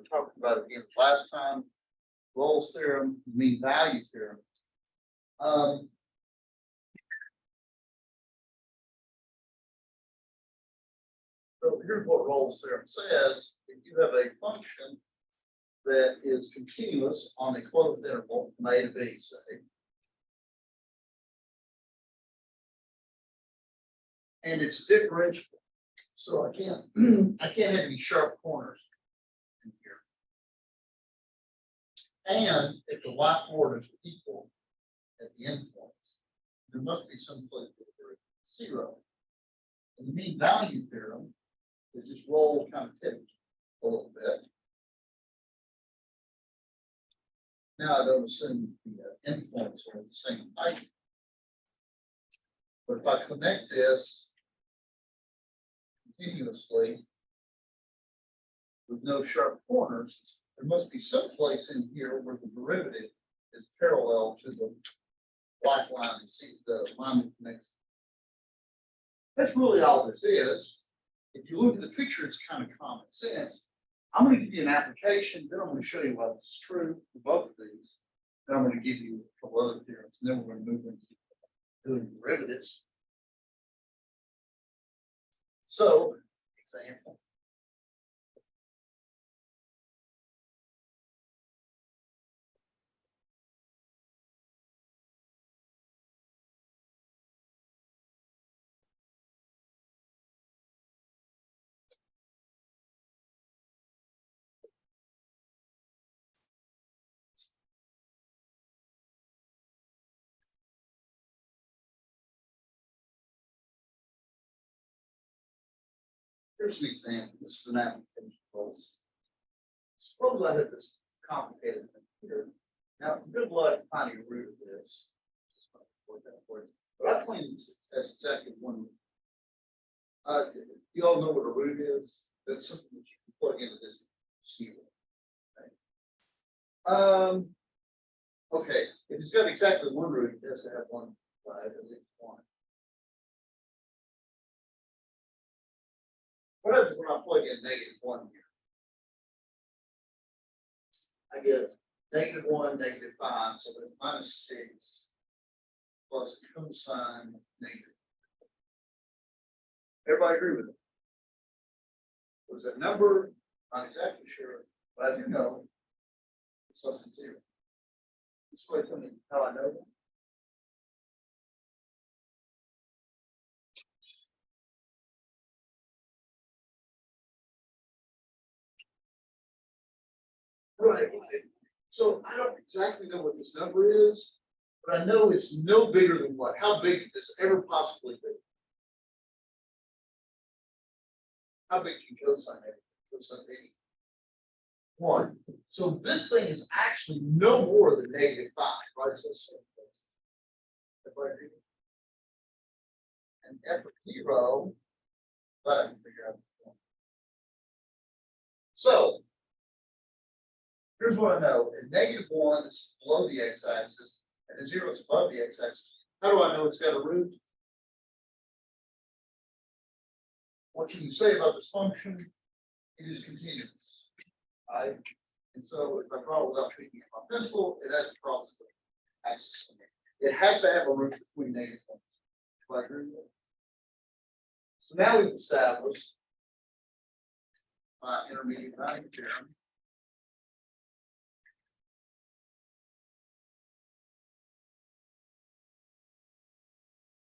were talking about it again last time. Rolle's theorem, mean value theorem. So here's what Rolle's theorem says: if you have a function that is continuous on a closed interval from A to B, say, and it's differentiable, so I can't have any sharp corners in here. And if the y coordinates are equal at the endpoints, there must be some place where it's 0. And the mean value theorem is just Rolle kind of tipped a little bit. Now I don't assume the endpoints are the same height. But if I connect this continuously with no sharp corners, there must be some place in here where the derivative is parallel to the black line and see the line that connects. That's really all this is. If you look at the picture, it's kind of common sense. I'm going to give you an application, then I'm going to show you why this is true for both of these. Then I'm going to give you a couple other theorems, and then we're going to move into doing derivatives. So, example. Here's an example. This is an application. Suppose I have this complicated thing here. Now, good luck finding a root of this. But I claim that's exactly one root. You all know what a root is? That's something that you can plug into this zero. Okay. Okay. If it's got exactly one root, it has to have one side, at least one. What happens when I plug in -1 here? I get -1, -5, so that's -6 plus cosine negative. Everybody agree with it? Was that number? Not exactly sure, but I do know it's less than 0. Explain to me how I know that. Right. So I don't exactly know what this number is, but I know it's no bigger than what? How big could this ever possibly be? How big can cosine be? Cosine be 1. So this thing is actually no more than -5, right? So everybody agree? And f of 0, but I can figure out. So here's what I know. And -1 is below the x-axis, and a 0 is above the x-axis. How do I know it's got a root? What can you say about this function? It is continuous. Right? And so if I draw without picking up my pencil, it has to cross the axis. It has to have a root between -1. Do I agree with that? So now we've established my intermediate value theorem.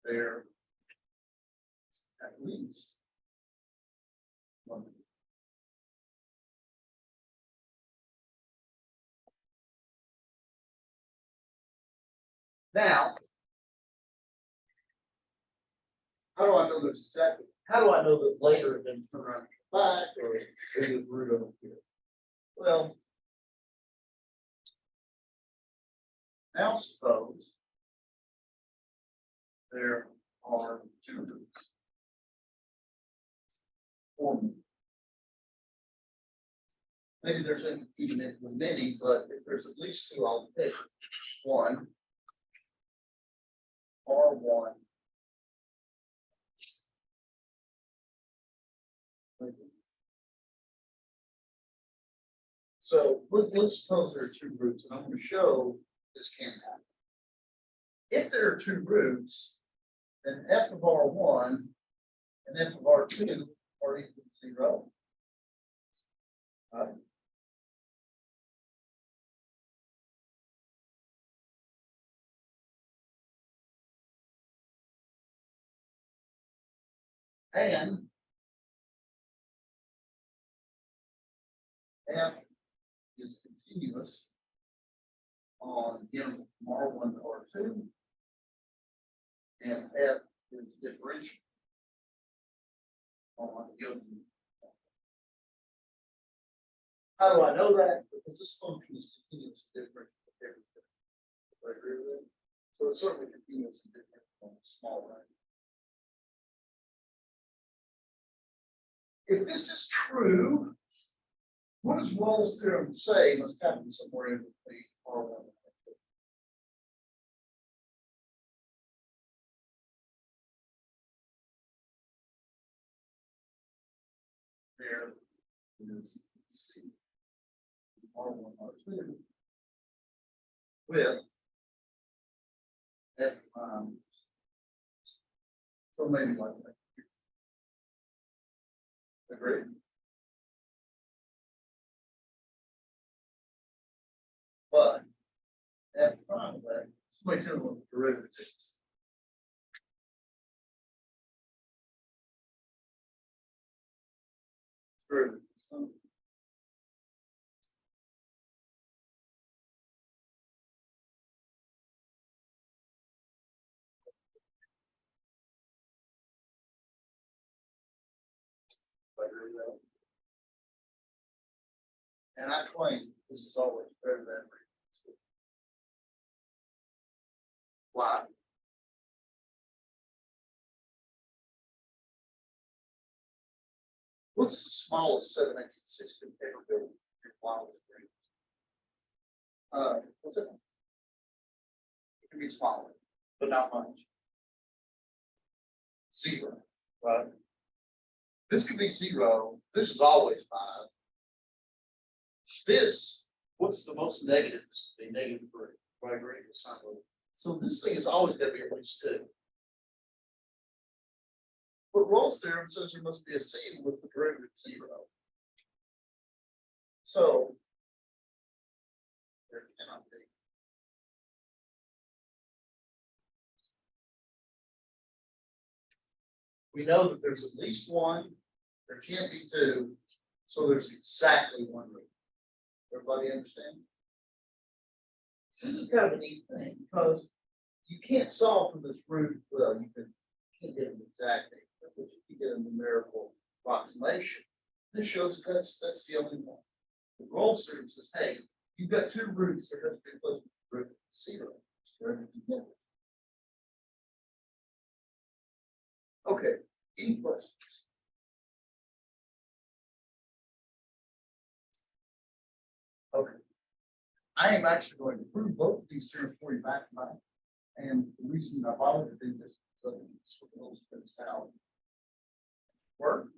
There at least one. Now, how do I know this exactly? How do I know that later then turn around and come back or is it root over here? Well, now suppose there are 2 roots. Or maybe there's even many, but if there's at least 2, I'll pick 1 or 1. So let's suppose there are two roots, and I'm going to show this can happen. If there are two roots, then f of R1 and f of R2 are equal to 0. Right? And f is continuous on interval from R1 to R2, and f is differential on given. How do I know that? Because this function is continuous and different for everything. Do I agree with it? So it's certainly continuous and different on a small range. If this is true, what does Rolle's theorem say must happen somewhere in between R1 and R2? There is C. R1, R2 with F prime. So maybe like that. Agree? But F prime of that, somebody tell me what the derivative is. Derivative. And I claim this is always better than reading. Why? What's the smallest 7x6 ever built in wildest dreams? What's it? It can be smaller, but not much. 0, right? This could be 0. This is always 5. This, what's the most negative? This could be -3. I agree with something. So this thing is always going to be at least 2. But Rolle's theorem says there must be a C with the derivative 0. So there cannot be. We know that there's at least 1. There can't be 2. So there's exactly 1 root. Everybody understand? This is kind of a neat thing because you can't solve for this root. Well, you can't get an exact answer, but you can get a numerical approximation. This shows that that's the only one. The Rolle's theorem says, hey, you've got 2 roots, there has to be close to the root of 0. Okay, any questions? Okay. I am actually going to prove both of these theorems for you back to back. And the reason I bothered to do this is so that it's illustrates how it works.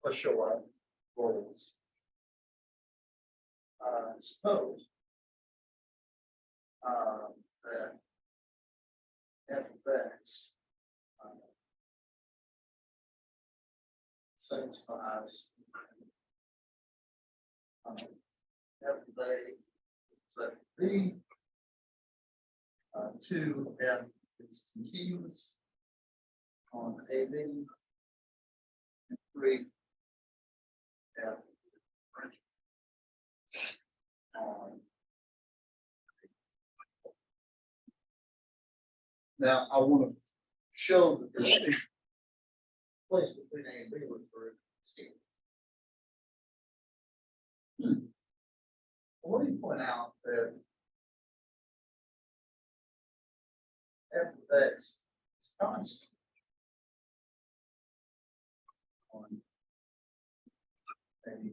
Let's show our roles. Suppose that f of x satisfies f of a let b 2 f is continuous on AB and 3 f on. Now I want to show that there's a place between A and B with C. Well, let me point out that f of x is constant on A and B.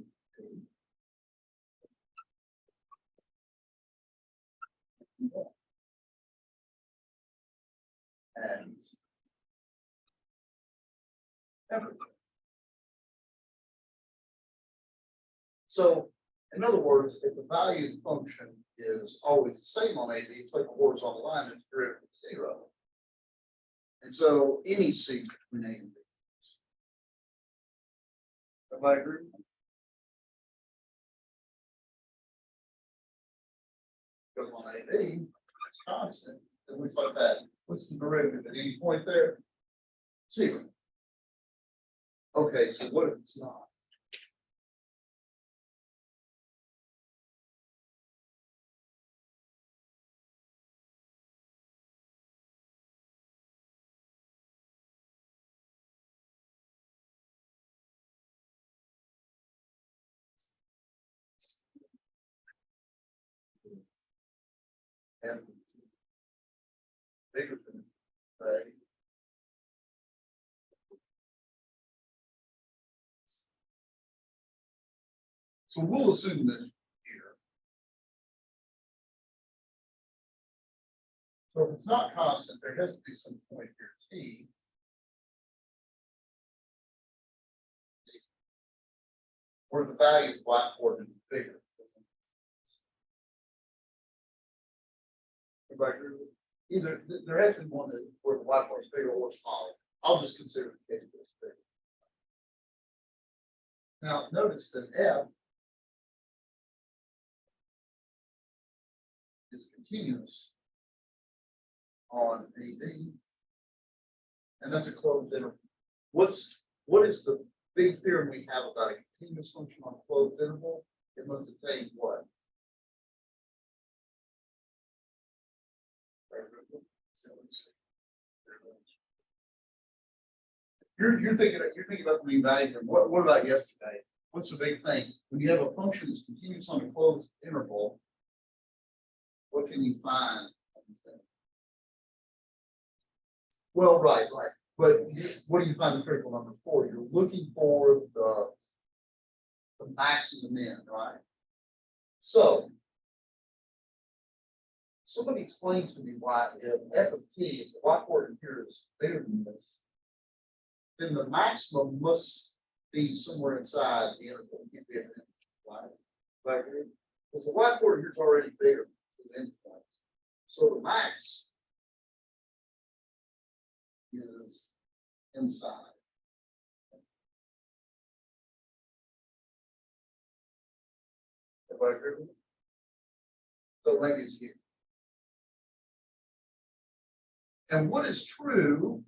And everything. So in other words, if the value of the function is always the same on AB, it's like a horizontal line, it's derivative of 0. And so any C between A and B. Everybody agree? Because on AB, it's constant. It looks like that. What's the derivative at any point there? 0. Okay, so what if it's not? And bigger than A. So we'll assume this here. So if it's not constant, there has to be some point here, T. Where the value of the black coordinate is bigger. Everybody agree with it? Either there has to be one that where the black coordinate is bigger or smaller. I'll just consider the case that it's bigger. Now notice that F is continuous on AB, and that's a closed interval. What is the big theorem we have about a continuous function on a closed interval? It must attain what? You're thinking about the mean value theorem. What about yesterday? What's the big thing? When you have a function that's continuous on a closed interval, what can you find? Well, right. But what do you find the critical number for? You're looking for the max and the min, right? So somebody explain to me why if f of t, if the y coordinate here is bigger than this, then the maximum must be somewhere inside the interval. It can't be an interval, right? Because the y coordinate here is already bigger than the endpoint. So the max is inside. Everybody agree with me? So maybe it's here. And what is true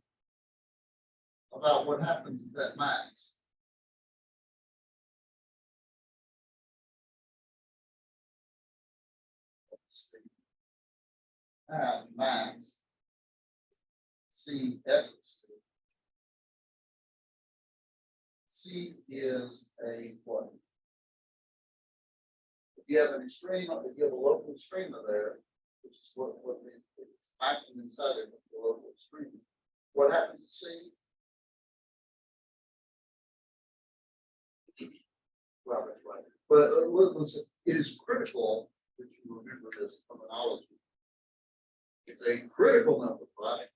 about what happens at that max? Let's see. At max, C F C is a what? If you have an extrema, if you have a local extrema there, which is what it's acting inside of the local extrema, what happens at C? Well, that's right. But listen, it is critical that you remember this terminology. It's a critical number, right?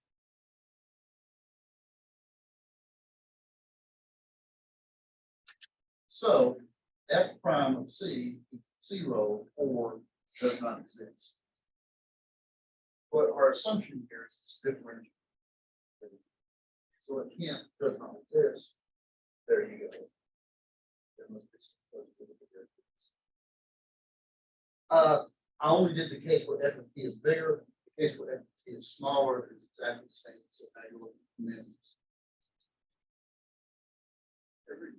So f prime of C, 0 or does not exist. But our assumption here is it's differential. So it does not exist. There you go. There must be some I only did the case where f of t is bigger. The case where f of t is smaller is exactly the same. So now you're looking at minutes.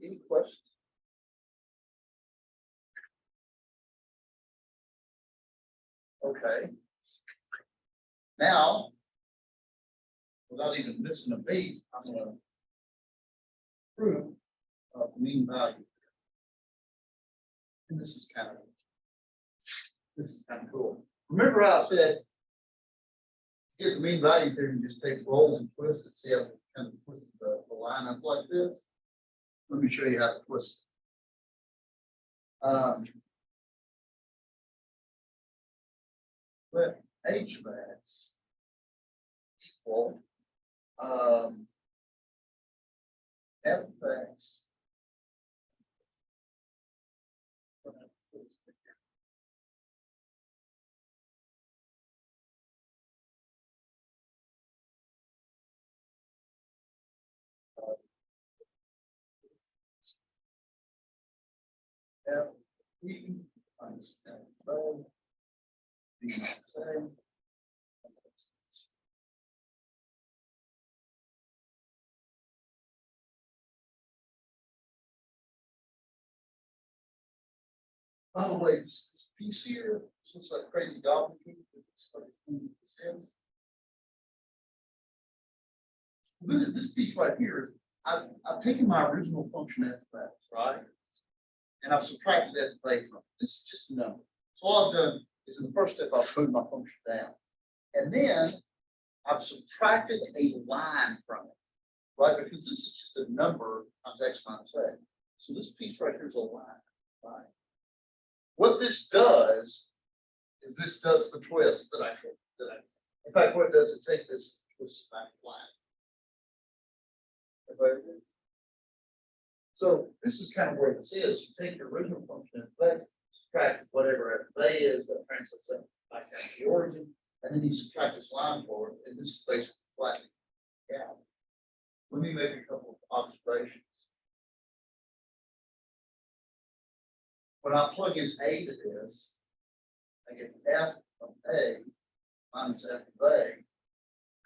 Any questions? Okay. Now, without even missing a beat, I'm going to prove the mean value. And this is kind of cool. Remember how I said, to get the mean value theorem, you just take rolls and twist it. See how it kind of twisted the line up like this? Let me show you how to twist it. Let H max equal F max F E minus F O B minus A. By the way, this piece here, this looks like crazy gobbledygook. This piece right here, I've taken my original function f of x, right? And I've subtracted f of a from it. This is just a number. So all I've done is in the first step, I've moved my function down. And then I've subtracted a line from it, right? Because this is just a number times x minus a. So this piece right here is a line, right? What this does is this does the twist that I in fact, what it does is take this twist back line. So this is kind of where this is. You take your original function f of x, subtract whatever f of a is, that translates that back down to the origin, and then you subtract this line forward, and this is basically flattening out. Let me make a couple of observations. When I plug in a to this, I get f of a minus f of a,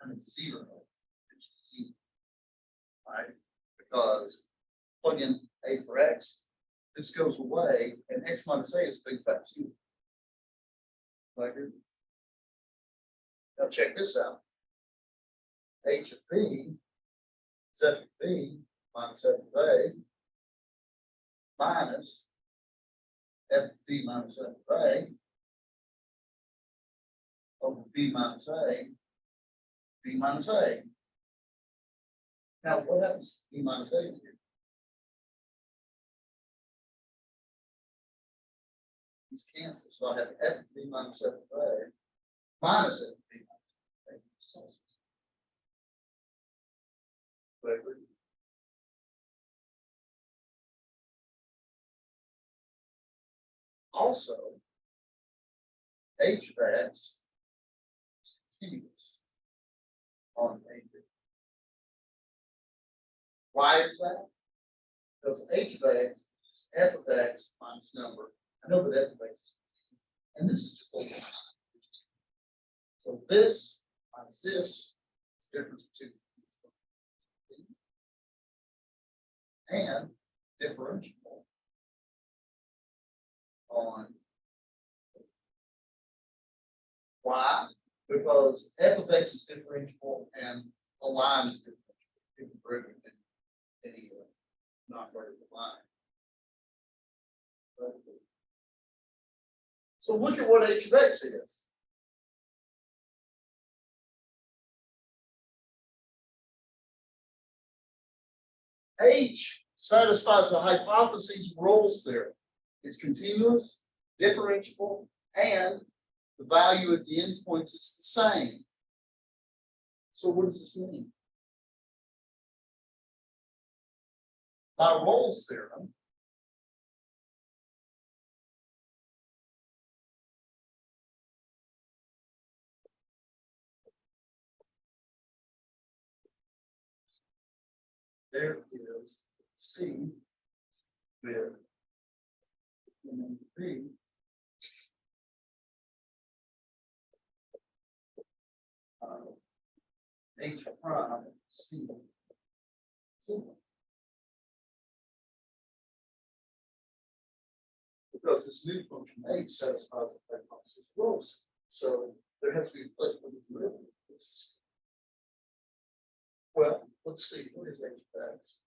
and it's 0. It's 0. Right? Because plug in a for x, this goes away, and x minus a is a big fat 0. Right here. Now check this out. H of b is f of b minus f of a minus f of b minus f of a over b minus a, b minus a. Now, what happens to b minus a here? These cancel. So I have f of b minus f of a minus f of b minus f of a. Also, h of x is continuous on a. Why is that? Because h of x is f of x minus number. I know that f of x is, and this is just a line. So this minus this difference between and differential on why? Because f of x is differentiable and a line is differentiable. If the any not vertical line. So look at what h of x is. H satisfies the hypothesis Rolle's theorem. It's continuous, differentiable, and the value at the endpoints is the same. So what does this mean? By Rolle's theorem, there is C with B H prime C. Because this new function H satisfies the hypothesis Rolle's. So there has to be a place for the derivative. Well, let's see. What is h of x?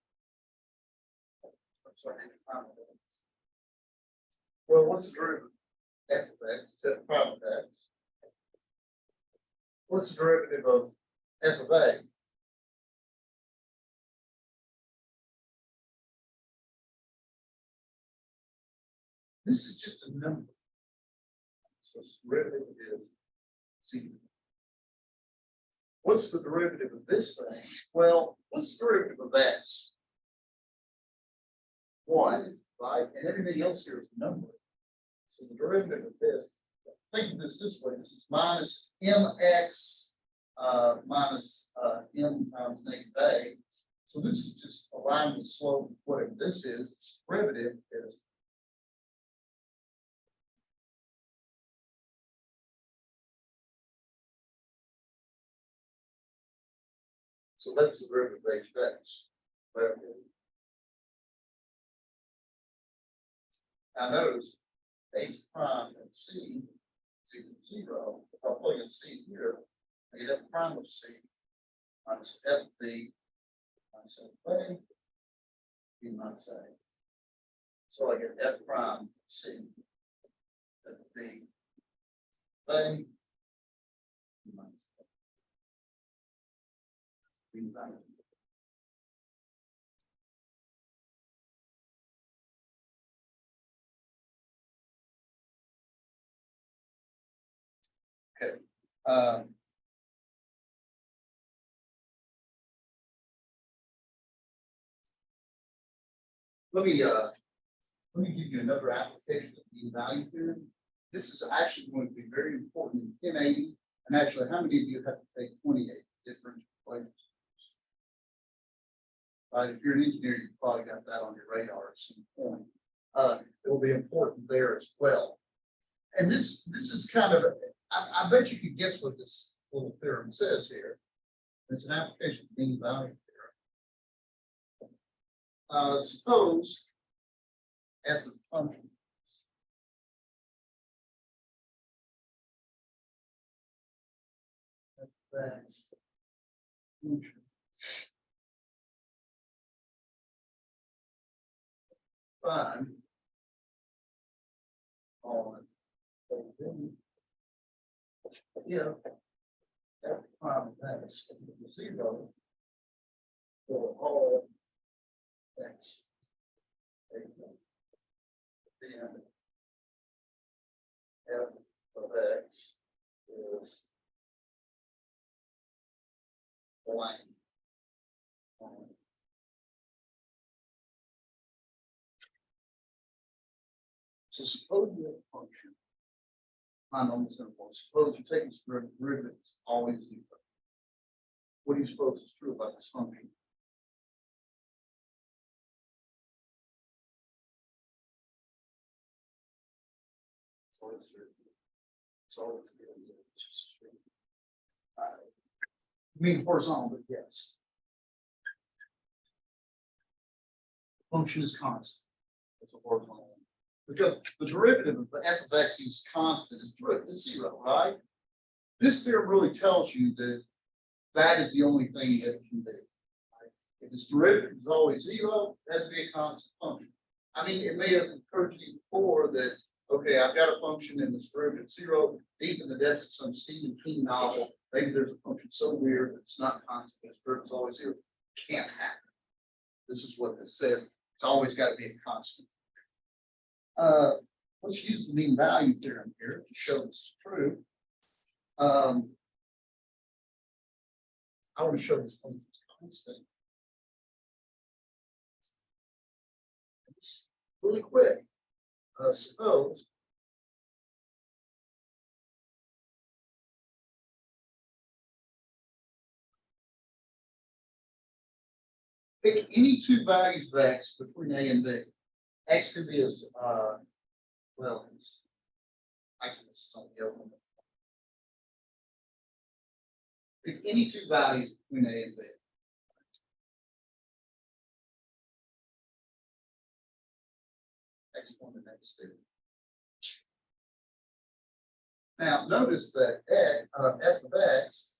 I'm sorry, h prime of x. Well, what's the derivative? F of x is f prime of x. What's the derivative of f of a? This is just a number. So its derivative is c. What's the derivative of this thing? Well, what's the derivative of x? 1, right? And everything else here is number. So the derivative of this, think of this way. This is minus mx minus m times negative a. So this is just a line with slope, whatever this is. Its derivative is So that's the derivative of h of x. Now notice h prime of c is equal to 0. If I plug in c here, I get f prime of c minus fb minus fa b minus a. So I get f prime of c fb fa b minus a. B minus a. Okay. Let me give you another application of the mean value theorem. This is actually going to be very important in 1080. And actually, how many of you have to take 28 differential equations? Right, if you're an engineer, you probably got that on your radar at some point. It will be important there as well. And this is kind of, I bet you could guess what this little theorem says here. It's an application of mean value theorem. Suppose f is a function. That's function. Fine. On yeah, f prime of x equals 0 for all x. Then f of x is blank. So suppose you have a function. I'm almost simple. Suppose you take this derivative, it's always 0. What do you suppose is true about this function? It's always true. It's always true. I mean horizontal, but yes. Function is constant. It's a horizontal. Because the derivative of the f of x is constant is 0, right? This theorem really tells you that that is the only thing it can be. Right? If its derivative is always 0, it has to be a constant function. I mean, it may have occurred to you before that, okay, I've got a function and its derivative 0, deep in the depths of some Stephen King novel, maybe there's a function so weird that it's not constant, its derivative is always 0. Can't happen. This is what this says. It's always got to be a constant. Let's use the mean value theorem here to show this is true. I want to show this function is constant. It's really quick. Suppose pick any two values of x between a and b. X could be as well. Actually, this is on the open. Pick any two values between a and b. X1 and X2. Now, notice that f of x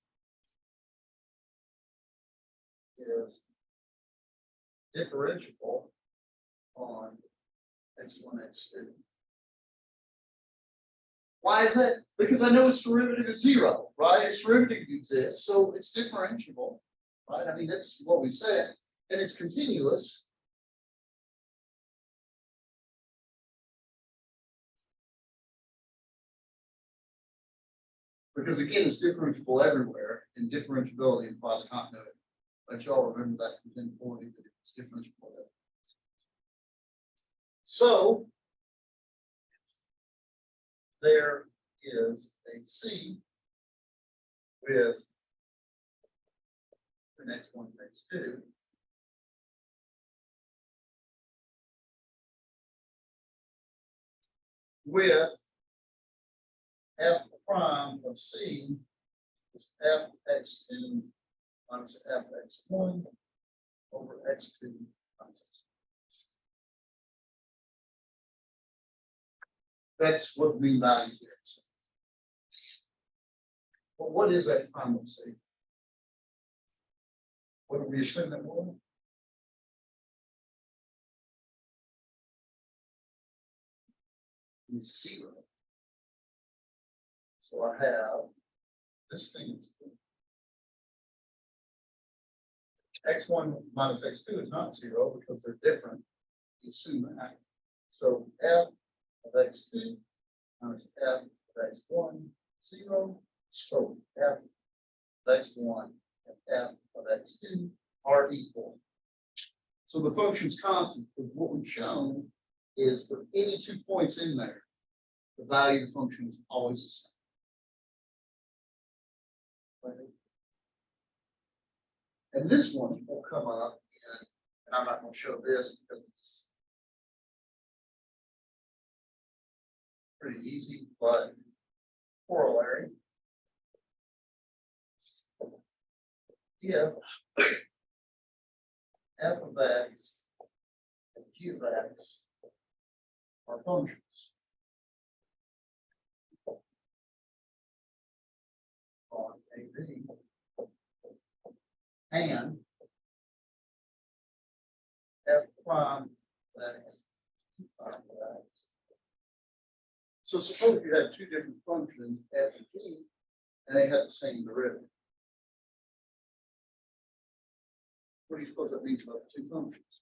is differentiable on x1, x2. Why is that? Because I know its derivative is 0, right? Its derivative exists, so it's differentiable, right? I mean, that's what we said. And it's continuous. Because again, it's differentiable everywhere, and differentiability implies continuity. But y'all remember that from 1040 that it's differentiable everywhere. So there is a C with the next one, next two. With f prime of C is f x2 minus fx1 over x2 minus x2. That's what the mean value is. Well, what is that final state? What do we assume that was? Is 0. So I have this thing is x1 minus x2 is not 0 because they're different. You assume that. So f of x2 minus f of x1 0. So f of x1 and f of x2 are equal. So the function's constant, because what we've shown is for any 2 points in there, the value of the function is always the same. Right? And this one will come up, and I'm not going to show this because it's pretty easy, but corollary. If f of x and g of x are functions. On AB and f prime of x, prime of x. So suppose you have two different functions, f and g, and they have the same derivative. What do you suppose that means about the two functions?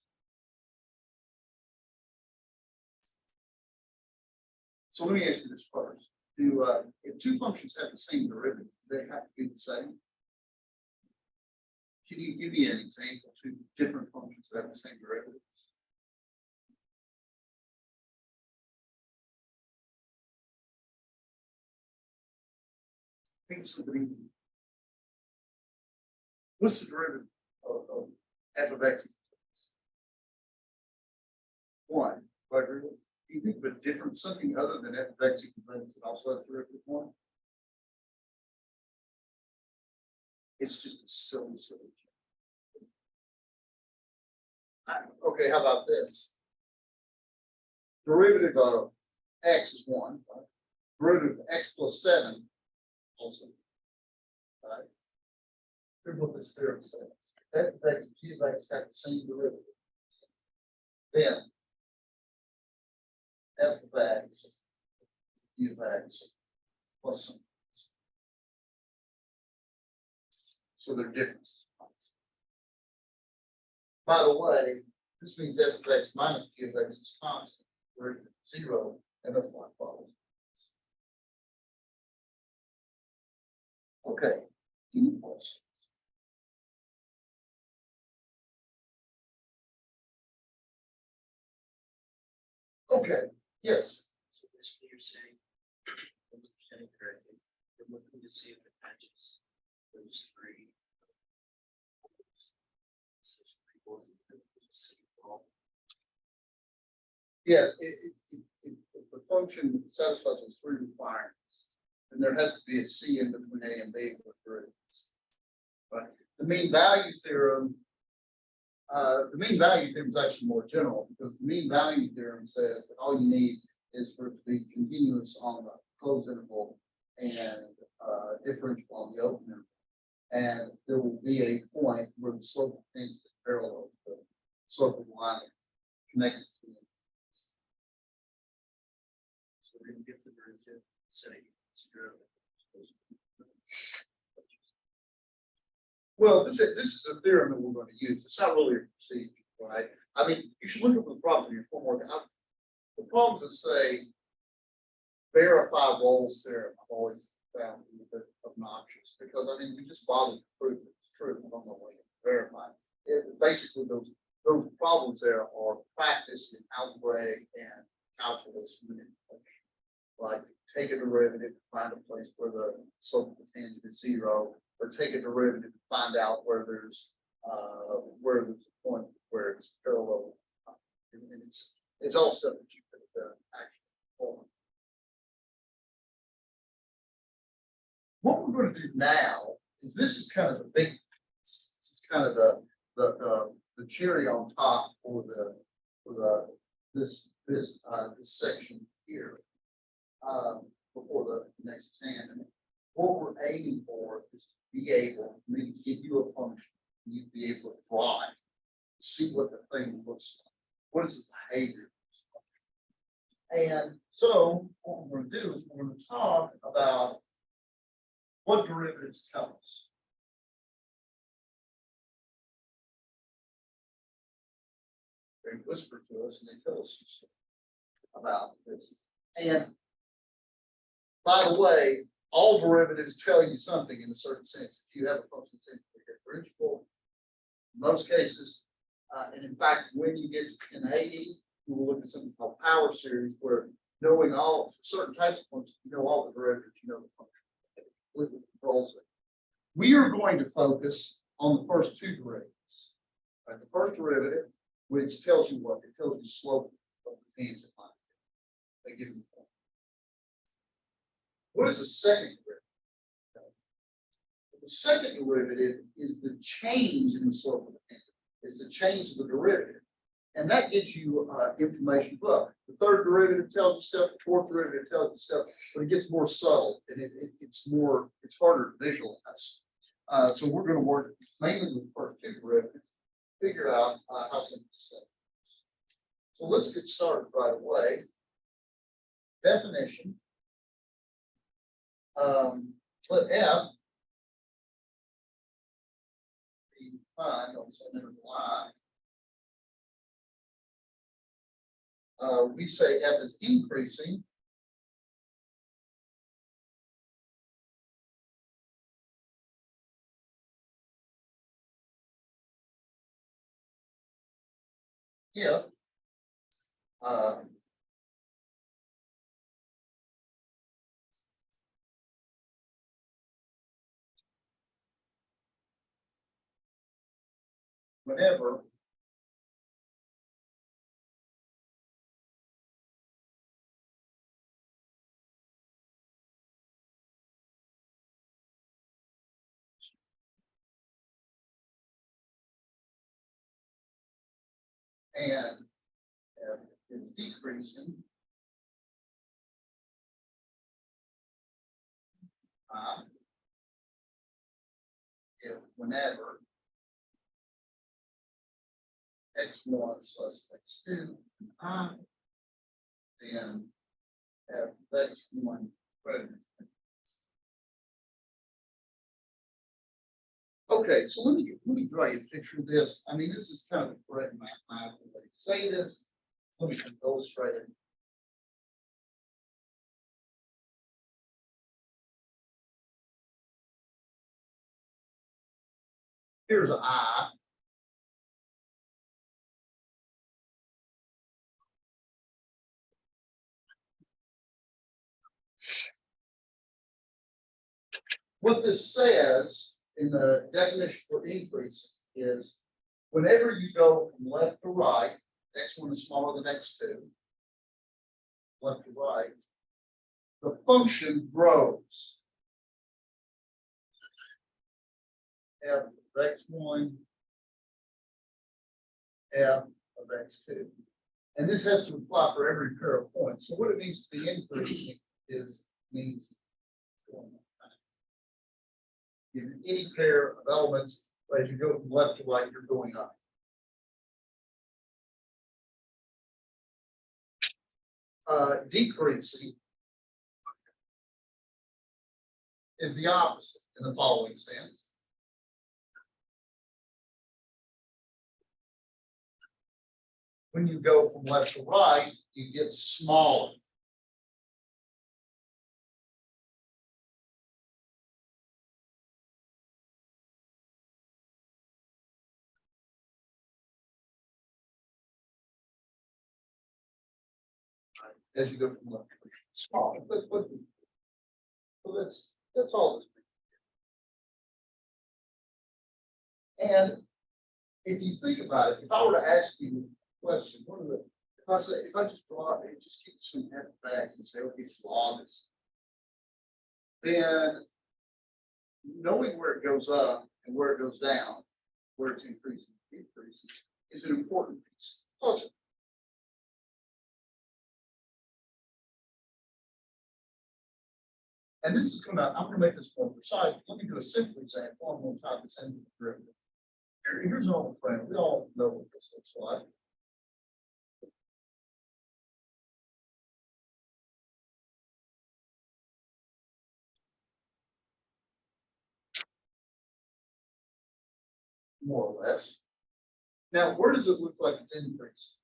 So let me ask you this first. Do if two functions have the same derivative, do they have to be the same? Can you give me an example of two different functions that have the same derivative? Think something. What's the derivative of f of x? 1. Right? Do you think of a different something other than f of x equals that also has derivative 1? It's just a silly. Okay, how about this? Derivative of x is 1. Right? Derivative of x plus 7 also. Right? Here's what this theorem says. F of x and g of x have the same derivative. Then f of x, g of x plus some. So they're differences. By the way, this means f of x minus g of x is constant. We're 0, and that's why it follows. Okay. Any questions? Okay. Yes. So basically you're saying, I'm understanding correctly, you're looking to see if it matches those three. Yeah, if the function satisfies those 3 requirements, then there has to be a C in between A and B for derivatives. But the mean value theorem is actually more general because the mean value theorem says that all you need is for it to be continuous on the closed interval and differential on the open interval. And there will be a point where the slope of the tangent is parallel to the slope of the line that connects to the. So we're going to get the derivative, say, 0. Well, this is a theorem that we're going to use. It's not really a procedure, right? I mean, you should look at the problem in your homework. The problems that say verify Rolle's theorem, I've always found a bit obnoxious because I mean, you just bother to prove it's true. I don't know why you verify it. Basically, those problems there are practiced in algebraic and calculus manipulation. Like take a derivative, find a place where the slope of the tangent is 0, or take a derivative to find out where there's a point where it's parallel. And it's all stuff that you could actually perform. What we're going to do now is this is kind of the big kind of the cherry on top for this section here. Before the next exam. And what we're aiming for is to be able to maybe give you a function, you'd be able to draw it, see what the thing looks like. What is the behavior? And so what we're going to do is we're going to talk about what derivatives tell us. They whisper to us and they tell us some stuff about this. And by the way, all derivatives tell you something in a certain sense. If you have a function that's differentiable, in most cases, and in fact, when you get to 1080, we will look at something called power series, where knowing all for certain types of functions, you know all the derivatives, you know the function that completely controls it. We are going to focus on the first two derivatives. Right? The first derivative, which tells you what? It tells you the slope of the tangent line at a given point. What is the second derivative? The second derivative is the change in the slope of the tangent. It's the change of the derivative. And that gives you information above. The third derivative tells you stuff, the fourth derivative tells you stuff, but it gets more subtle and it's harder to visualize. So we're going to work mainly with the first two derivatives, figure out how simple stuff is. So let's get started right away. Definition. Let F be defined on some interval I. We say F is increasing. If whenever and F is decreasing, if whenever x1 plus x2 I, then F x1 greater than x. Okay, so let me draw you a picture of this. I mean, this is kind of the correct mathematical way to say this. Let me illustrate it. Here's an I. What this says in the definition for increase is whenever you go from left to right, x1 is smaller than x2, left to right, the function grows. F of x1, F of x2. And this has to apply for every pair of points. So what it means to be increasing means going up. In any pair of elements, as you go from left to right, you're going up. Decreasing is the opposite in the following sense. When you go from left to right, you get smaller. As you go from left to right, smaller. So that's all this means. And if you think about it, if I were to ask you a question, if I just draw it, just give some facts and say, okay, draw this, then knowing where it goes up and where it goes down where it's increasing, decreasing, is an important piece. Puzzle. And this is I'm gonna make this more precise. Let me do a simple example. I'm gonna type this into the derivative. Here's an old friend. We all know what this looks like. More or less. Now, where does it look like it's increased?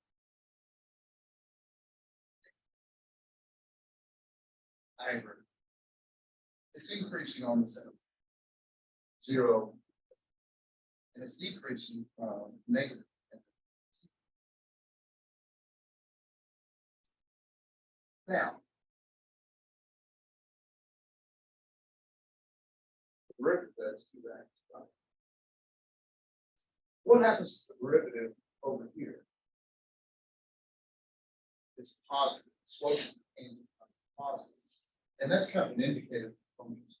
I agree. It's increasing on this end. 0. And it's decreasing from negative. Now, the derivative does to that. What happens to the derivative over here? It's positive, slopes and positive. And that's kind of an indicator of functions.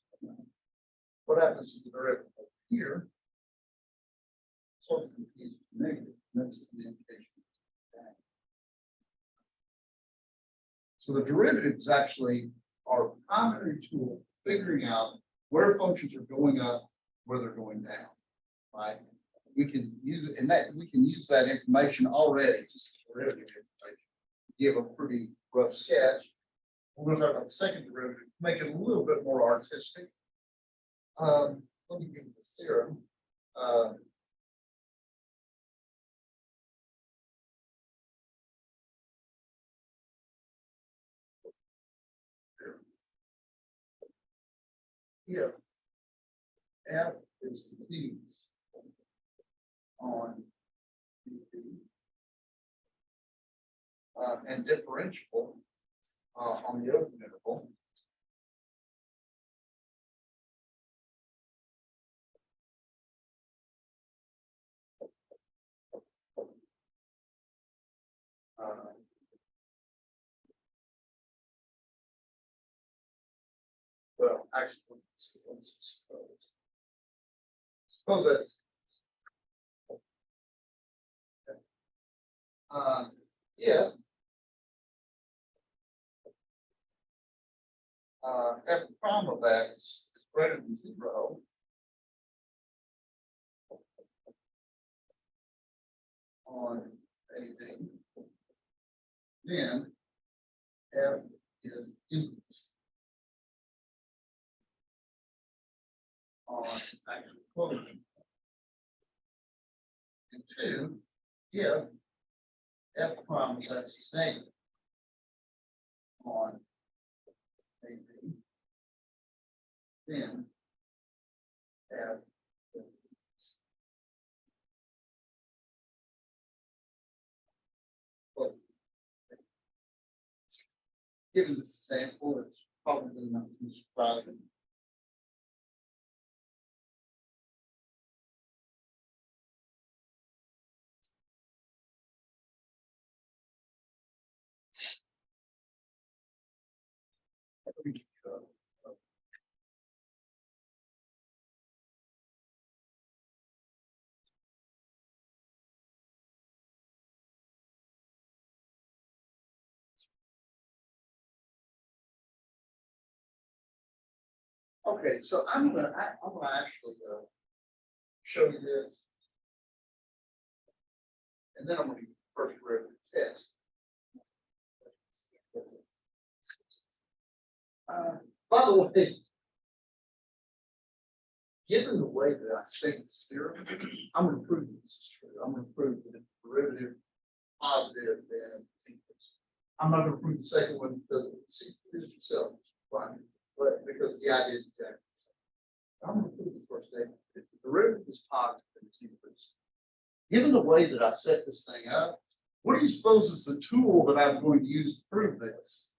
What happens to the derivative over here? Slopes and negative, and that's an indication of that. So the derivatives actually are a primary tool for figuring out where functions are going up, where they're going down, right? We can use it, and that we can use that information already, just derivative information, give a pretty rough sketch. We're going to talk about the second derivative, make it a little bit more artistic. Let me give you this theorem. If F is continuous on MVT and differentiable on the open interval, well, actually, let's suppose that's if f prime of x is greater than 0, on AD, then f is increased on actual quotient. And 2, if f prime of x is negative on AD, then f is well, given this example, it's probably not too surprising. Okay, so I'm gonna actually show you this, and then I'm gonna do the first derivative test. By the way, given the way that I state this theorem, I'm going to prove this is true. I'm going to prove that if the derivative positive, then it's increasing. I'm not going to prove the second one because see this yourself, fine, but because the idea is exactly the same. I'm going to prove the first statement. If the derivative is positive, then it's increasing. Given the way that I set this thing up, what do you suppose is the tool that I'm going to use to prove this?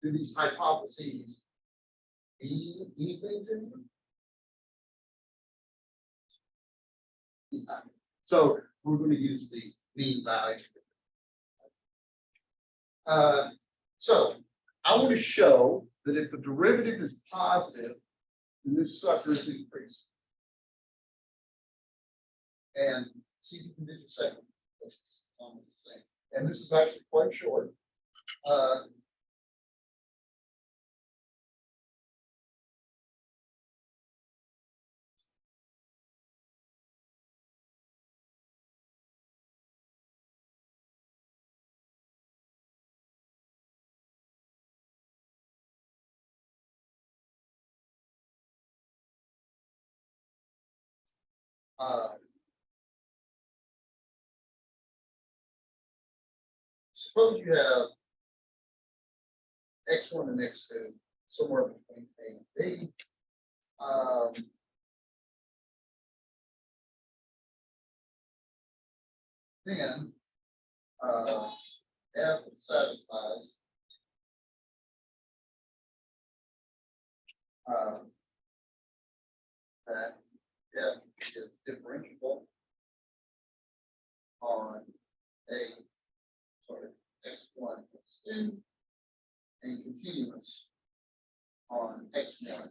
Do these hypotheses mean anything to them? Yeah. So we're going to use the mean value. So I want to show that if the derivative is positive, And this sucker is increasing. And see if you can do the second. It's almost the same. And this is actually quite short. Suppose you have X1 and X2 somewhere between A and B. Then F satisfies that F is differentiable on X1, X2, and continuous on X1,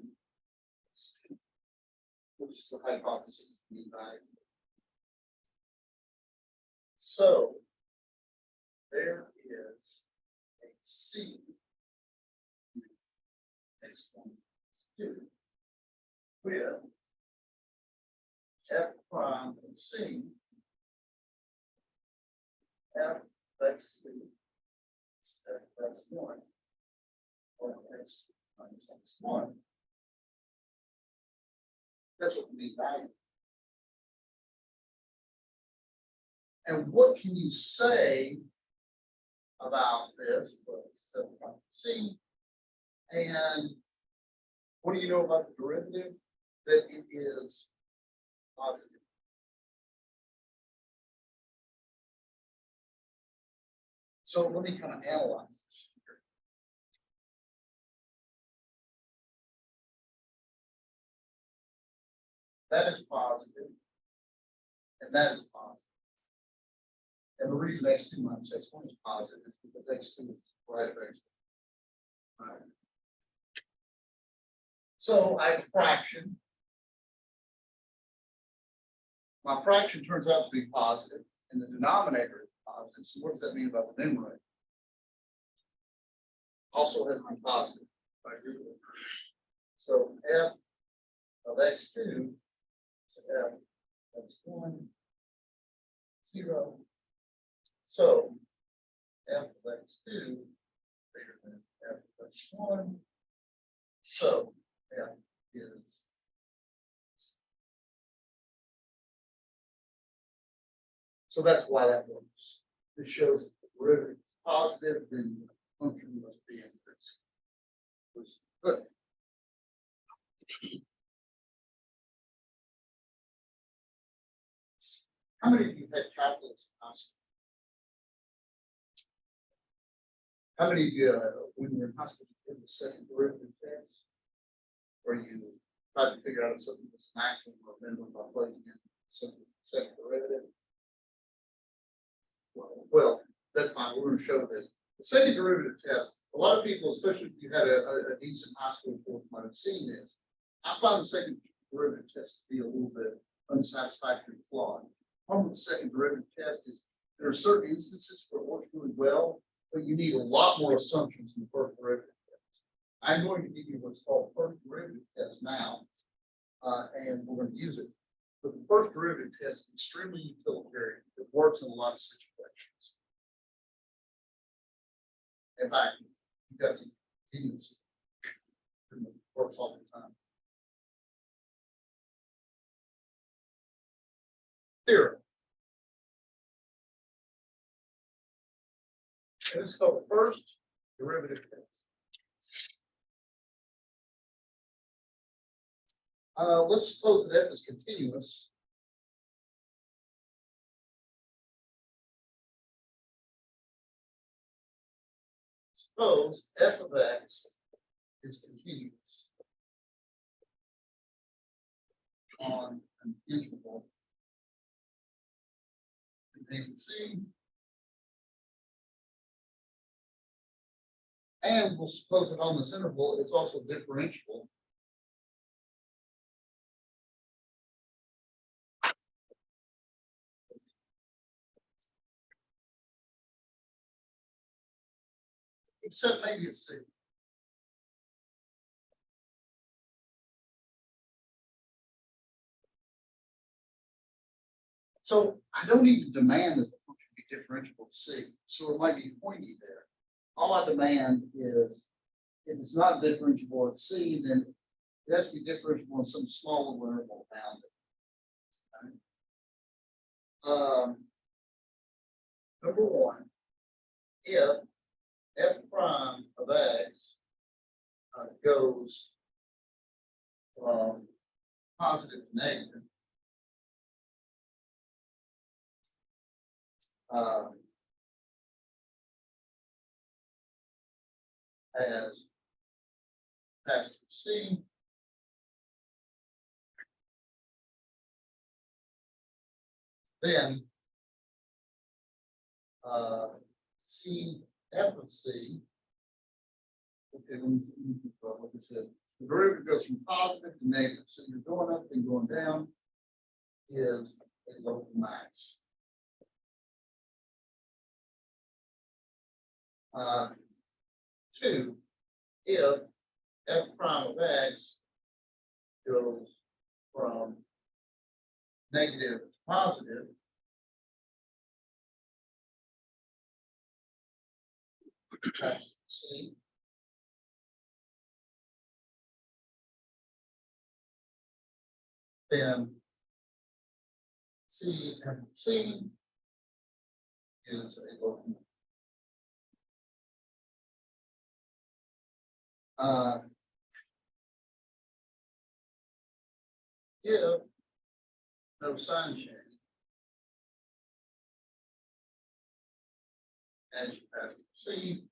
which is the hypothesis of mean value. So there is a C X1, X2 with F prime of C F X2 F X1 or X minus X1. That's what the mean value. And what can you say about this? Well, it's C. And what do you know about the derivative? That it is positive. So let me kind of analyze this here. That is positive, and that is positive. And the reason X2 minus X1 is positive is because X2 is right of X1. All right. So I have a fraction. My fraction turns out to be positive, and the denominator is positive. So what does that mean about the numerator? Also has to be positive. I agree with it. So F of X2 is F of X1, 0. So F of X2 bigger than F of X1. So F is so that's why that works. This shows that the derivative is positive, then the function must be increased. Good. How many of you had calculus in high school? How many of you, when you were in high school, did the second derivative test? Where you tried to figure out if something was maximum or minimum by plugging in some second derivative? Well, that's fine. We're going to show this. The second derivative test, a lot of people, especially if you had a decent high school course, might have seen this. I find the second derivative test to be a little bit unsatisfactory, flawed. The problem with the second derivative test is there are certain instances where it works really well, but you need a lot more assumptions in the first derivative test. I'm going to give you what's called first derivative test now, and we're going to use it. But the first derivative test is extremely utilitarian. It works in a lot of situations. In fact, you've got some continuous. It works all the time. Theorem. And this is called the first derivative test. Let's suppose that F is continuous. Suppose F of X is continuous on an interval containing C. And we'll suppose that on this interval, it's also differentiable except maybe it's C. So I don't even demand that the function be differentiable to C, so it might be pointy there. All I demand is, if it's not differentiable at C, then it has to be differentiable in some smaller interval bound. Number one, if f prime of x goes from positive to negative, as passed through C, then C, f of C, okay, let me what this is. The derivative goes from positive to negative, so you're going up and going down is a local max. Two, if f prime of x goes from negative to positive, that's C. Then C and C is a local. If no sign change as you pass through C,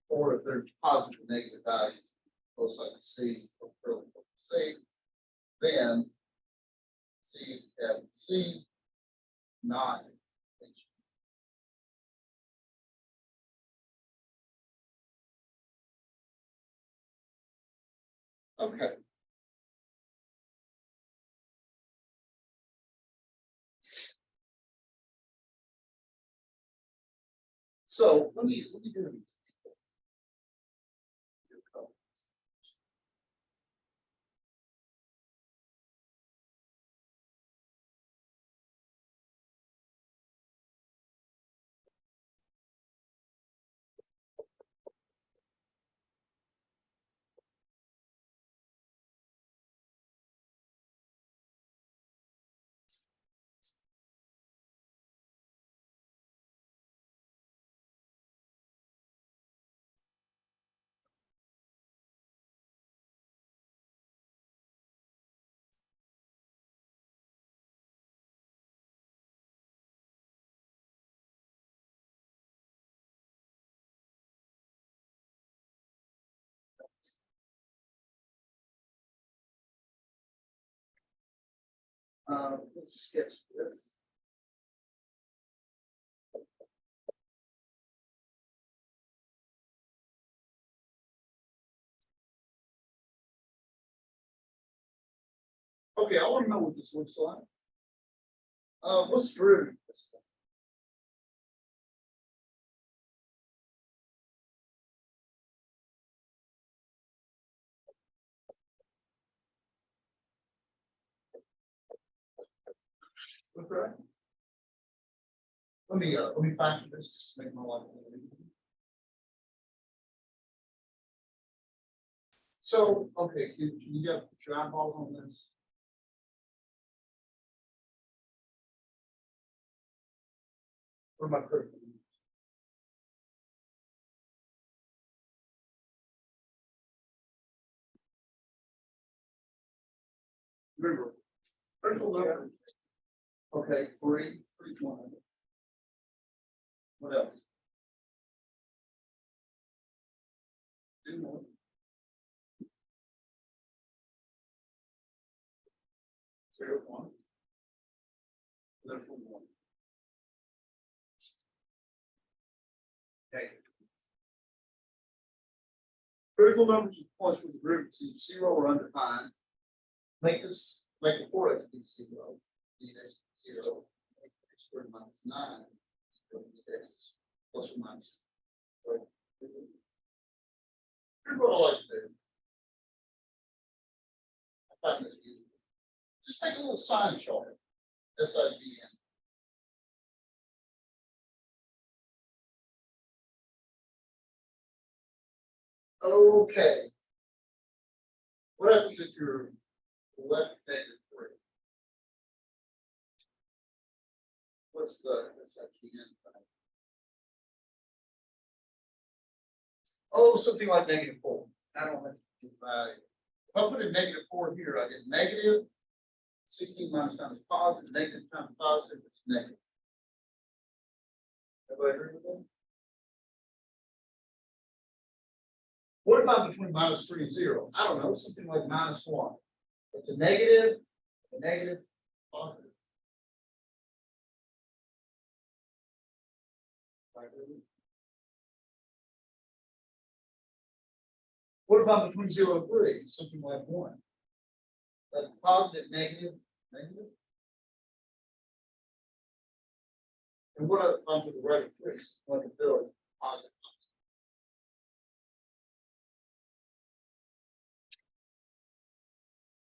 or if there's positive and negative values, both like C or C, then C F C not H. Okay. So let me do it. Let's sketch this. Okay, I want to know what this looks like. What's the derivative of this thing? Okay. Let me factor this just to make my life a little easier. So, okay, can you get your eyeballs on this? What am I critical? Remember, critical number. Okay, three, 1. What else? 2 more. Zero, 1. Therefore 1. Okay. Critical numbers of points with the derivatives 0 or undefined. Make the 4x be 0. D 0. squared minus 9. X plus or minus. Right. Here's what I like to do. I find this useful. Just make a little sign chart. SIGN. Okay. What happens if you're left -3? What's the SIGN? Oh, something like -4. I don't have to do value. If I put a -4 here, I get negative. 16 minus 9 is positive, negative times positive, it's negative. Everybody agree with that? What about between -3 and 0? I don't know, something like -1. It's a negative, positive. What about between 0 and 3? Something like 1. That's positive, negative. And what about to the right of 3? Something like a 0, positive.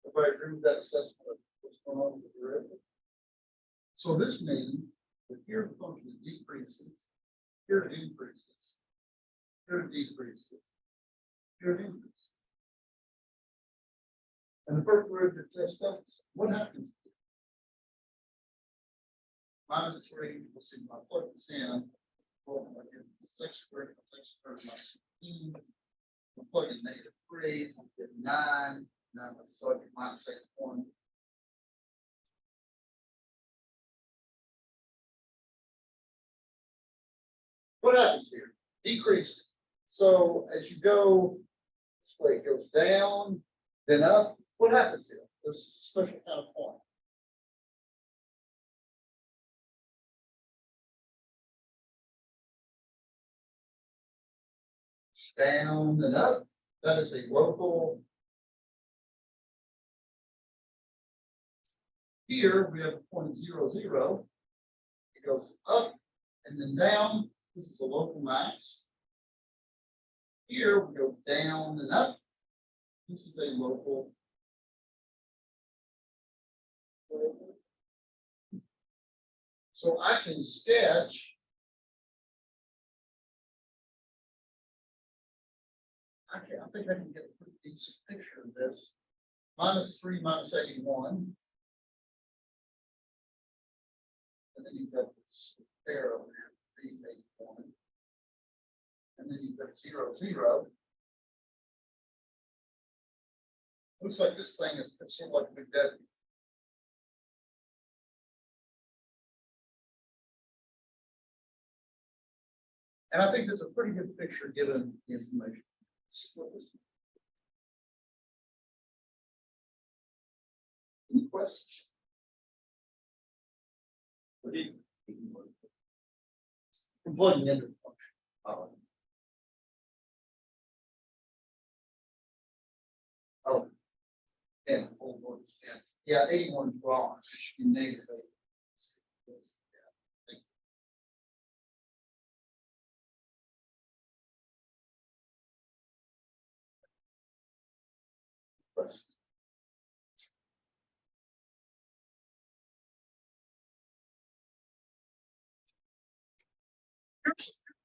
Everybody agree with that assessment of what's going on with the derivative? So this means that here the function decreases, here it increases, here it decreases, here it increases. And the first derivative test us, what happens? -3, we'll see, I plug this in. Well, I get 6 squared minus 16. We'll plug in -3, I'll get 9. Now, so I get -1. What happens here? Decrease. So as you go, this way it goes down, then up. What happens here? There's a special kind of point. It's down, then up. That is a local. Here we have a point 0, 0. It goes up and then down. This is a local max. Here we go down and up. This is a local. So I can sketch. I think I can get a pretty decent picture of this. -3 minus 81. And then you've got this pair over here, 3, 8, 1. And then you've got 0, 0. Looks like this thing is sort of like a big W. And I think that's a pretty good picture given the information. Any questions? I'm plugging into the function. Oh. Yeah, old words, yeah. Yeah, 81 is wrong. It should be negative 8. Questions?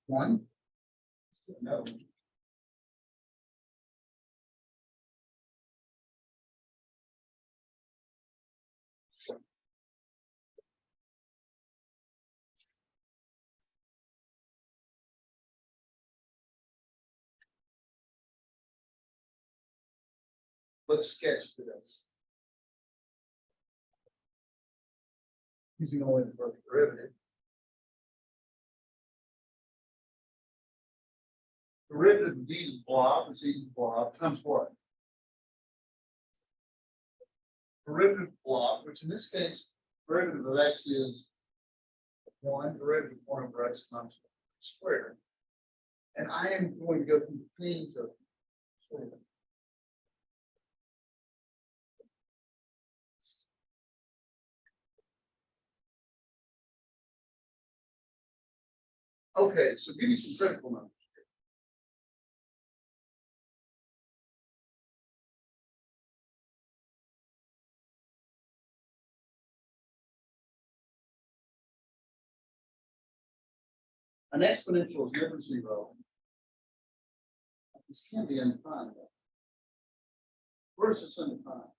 One. No. Let's sketch this. Using only the first derivative. Derivative of d blob is e blob times what? Derivative of blob, which in this case, derivative of x is 1, derivative of 1 over x times squared. And I am going to go through the pains of sort of Okay, so give me some critical numbers. An exponential is never zero. This can be undefined. Though. Where is this undefined?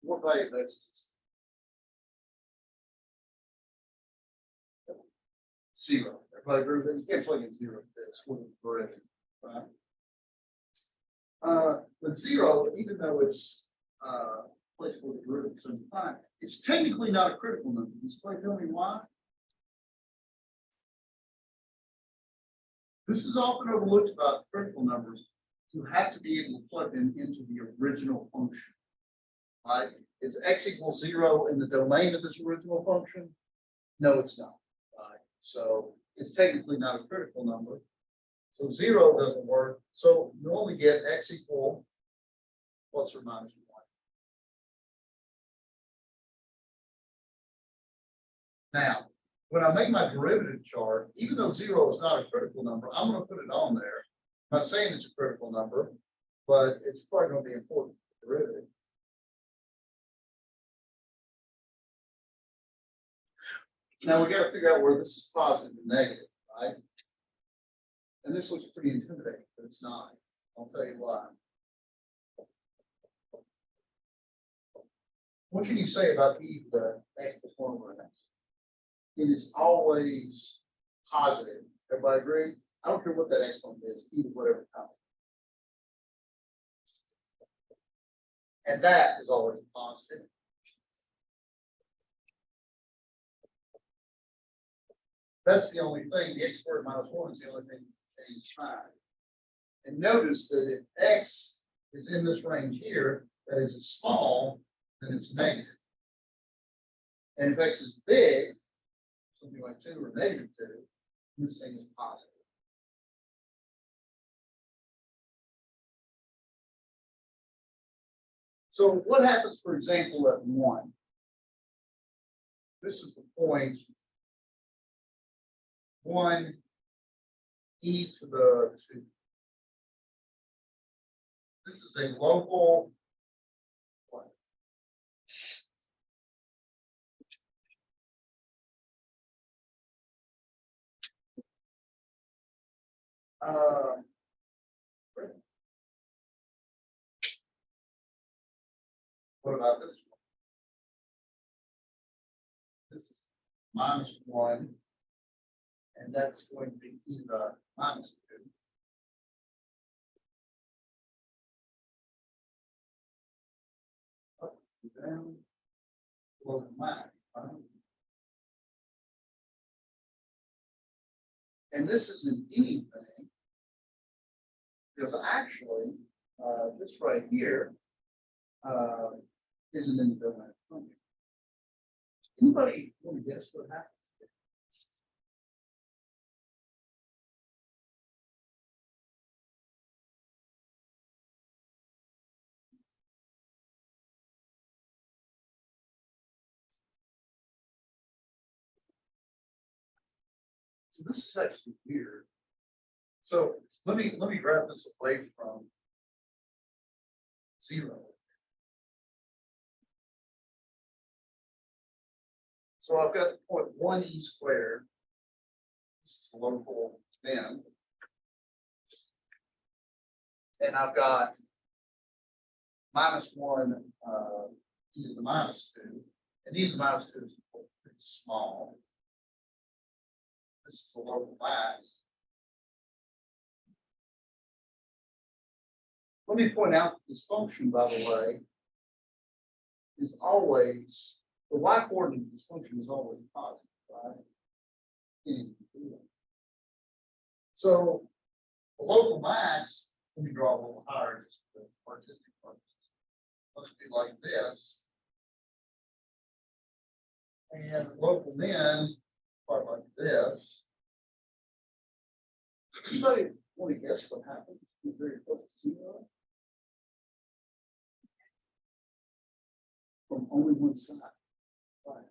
What value of x is this? Zero. Everybody agree with that? You can't plug in zero with this. Correct. Right? But zero, even though it's place for the derivative is undefined, it's technically not a critical number. Can you tell me why? This is often overlooked about critical numbers. You have to be able to plug them into the original function. Right? Is x equals 0 in the domain of this original function? No, it's not. Right? So it's technically not a critical number. So 0 doesn't work. So you only get x equal plus or minus 1. Now, when I make my derivative chart, even though 0 is not a critical number, I'm going to put it on there. I'm not saying it's a critical number, but it's probably going to be important for the derivative. Now we got to figure out where this is positive and negative, right? And this looks pretty intimidating, but it's not. I'll tell you why. What can you say about e to the x plus 1 over x? It is always positive. Everybody agree? I don't care what that exponent is, either whatever kind. And that is always positive. That's the only thing. The x squared minus 1 is the only thing that changes sign. And notice that if x is in this range here, that is small, then it's negative. And if x is big, something like 2 or negative 2, this thing is positive. So what happens, for example, at 1? This is the point 1 e to the 2. This is a local point. What about this one? This is minus 1, and that's going to be e to the minus 2. Up, down, below the line, right? And this isn't anything, because actually, this right here isn't in the domain of function. Anybody want to guess what happens? So this is actually weird. So let me grab this away from 0. So I've got the point 1 e squared. This is a local bend. And I've got minus 1 e to the minus 2. And e to the minus 2 is pretty small. This is the local max. Let me point out that this function, by the way, is always, the y coordinate of this function is always positive, right? So the local max, let me draw a little higher just for artistic purposes. Must be like this. And local min, part like this. Anybody want to guess what happens? Very close to 0. From only one side. Right.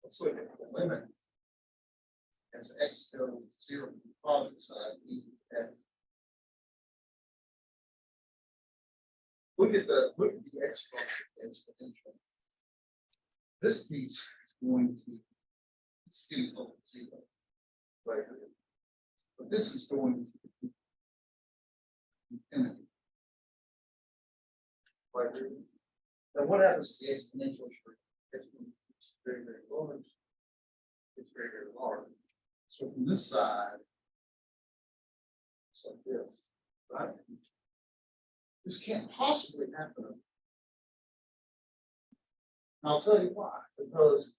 Let's look at the limit as x goes to 0 to the positive side, e x. Look at the x function exponential. This piece is going to be equal to 0 right here. But this is going to be infinity right here. Now what happens to the exponential shrink? It's very, very large. It's very, very large. So from this side, it's like this, right? This can't possibly happen. And I'll tell you why. Because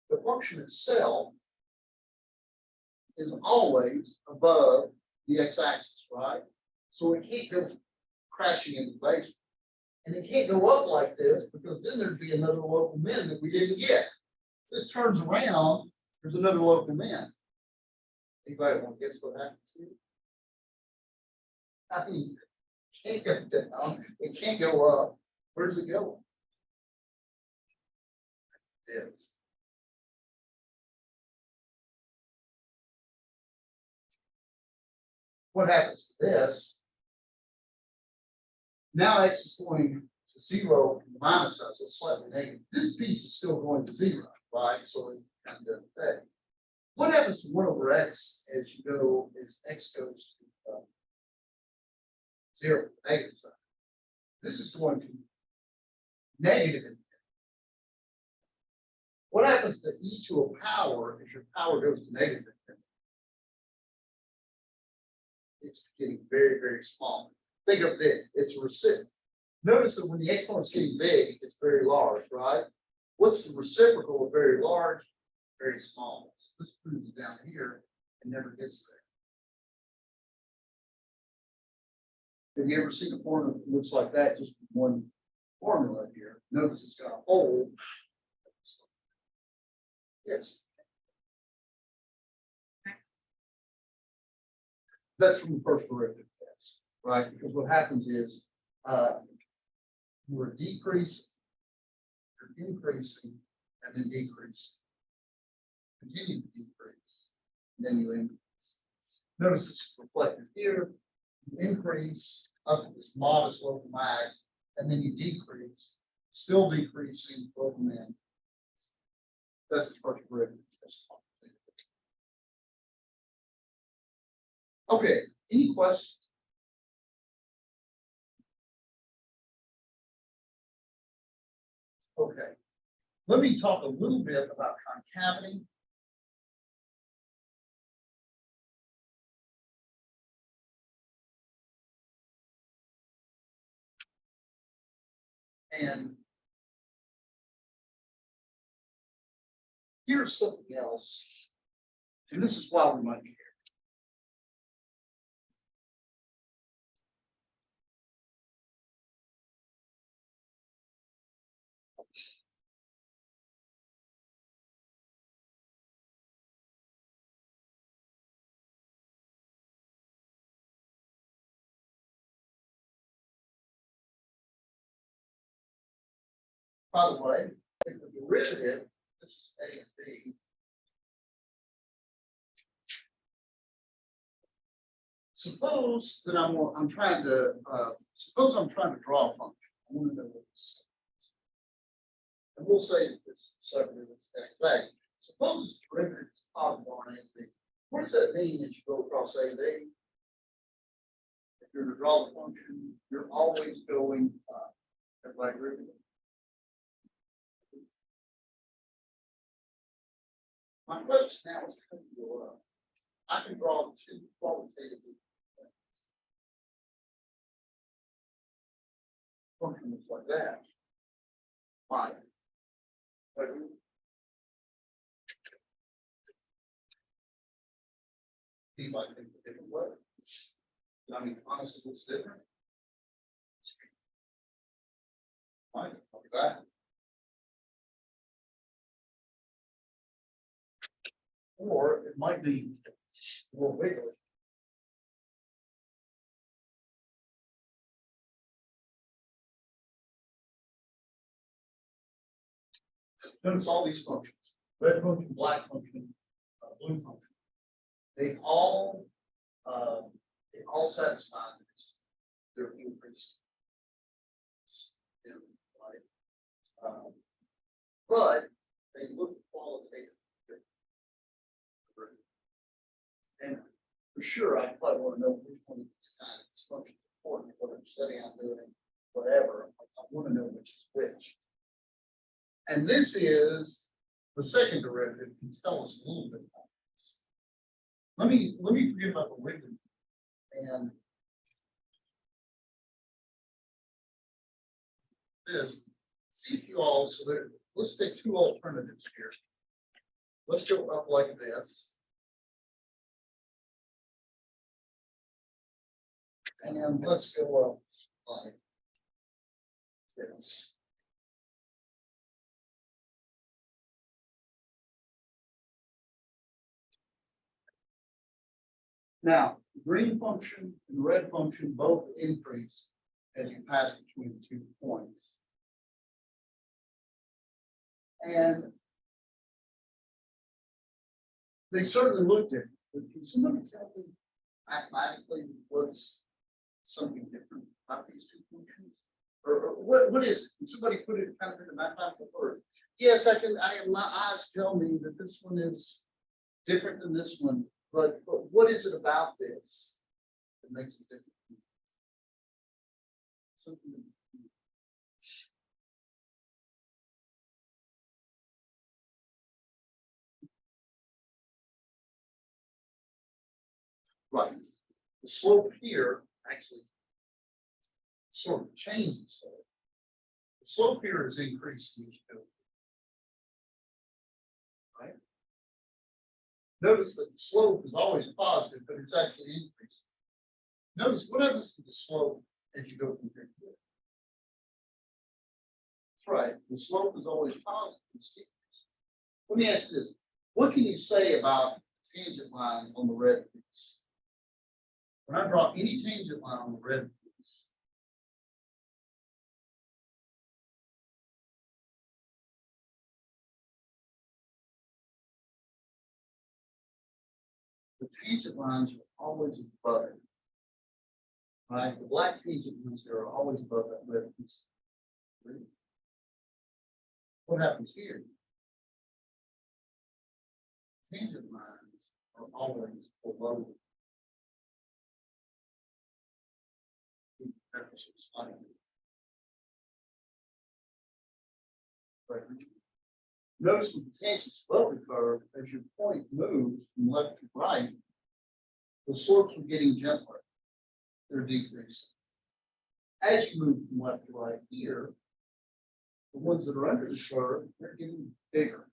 the function itself is always above the x-axis, right? So it can't go crashing into the basement. And it can't go up like this because then there'd be another local min that we didn't get. This turns around, there's another local min. Anybody want to guess what happens here? I mean, it can't go down, it can't go up. Where's it going? Yes. What happens to this? Now x is going to 0 from the minus side, so it's slightly negative. This piece is still going to 0, right? So it kind of doesn't affect. What happens to 1 over x as you go, as x goes to 0, the negative side? This is going to negative infinity. What happens to e to a power as your power goes to negative infinity? It's getting very, very small. Think of this, it's a reciprocal. Notice that when the exponent is getting big, it's very large, right? What's the reciprocal of very large? Very small. So this proves it down here and never gets there. Have you ever seen a formula that looks like that, just one formula here? Notice it's got a hole. Yes. That's from the first derivative test, right? Because what happens is you're decreasing, you're increasing, and then decreasing. Continue to decrease, and then you increase. Notice this is reflected here. You increase up to this modest local max, and then you decrease, still decreasing local min. That's the first derivative test. Okay, any questions? Okay, let me talk a little bit about concavity. And here's something else, and this is why we might be here. By the way, if the derivative, this is a and b. Suppose that I'm trying to draw a function. I want to know what this is. And we'll say that this subderivative is that fact. Suppose this derivative is positive on a and b. What does that mean as you go across a and b? If you're to draw the function, you're always going up. Everybody agree with me? My question now is how do you go up? I can draw the two qualitative function looks like that. Fine. See if I think a different way. I mean, honestly, what's different? Fine, I'll be back. Or it might be more wiggly. Notice all these functions: red function, black function, blue function. they all satisfy this. They're increasing. You know, but they look qualitative. And for sure, I probably want to know which one of these kind of dysfunctions is important, whatever study I'm doing, whatever. I want to know which is which. And this is the second derivative can tell us a little bit about this. Let me forget about the Wiggin and this. See if you all, so there, let's take two alternatives here. Let's go up like this. And let's go up like this. Now, green function and red function both increase as you pass between the 2 points. And they certainly look different. But can somebody tell me mathematically what's something different about these 2 functions? Or what is it? Can somebody put it kind of in the mathematical word? Yes, I can. My eyes tell me that this one is different than this one. But what is it about this that makes it different? Something. Right. The slope here actually sort of changes. The slope here is increasing each building. Right? Notice that the slope is always positive, but it's actually increasing. Notice what happens to the slope as you go from here to here. That's right. The slope is always positive. Let me ask you this. What can you say about tangent lines on the red piece? When I draw any tangent line on the red piece, the tangent lines are always above it. Right? The black tangent lines are always above that red piece. What happens here? Tangent lines are always below it. Notice with the tangents above the curve, as your point moves from left to right, the slopes are getting gentler. They're decreasing. As you move from left to right here, the ones that are under the curve, they're getting bigger.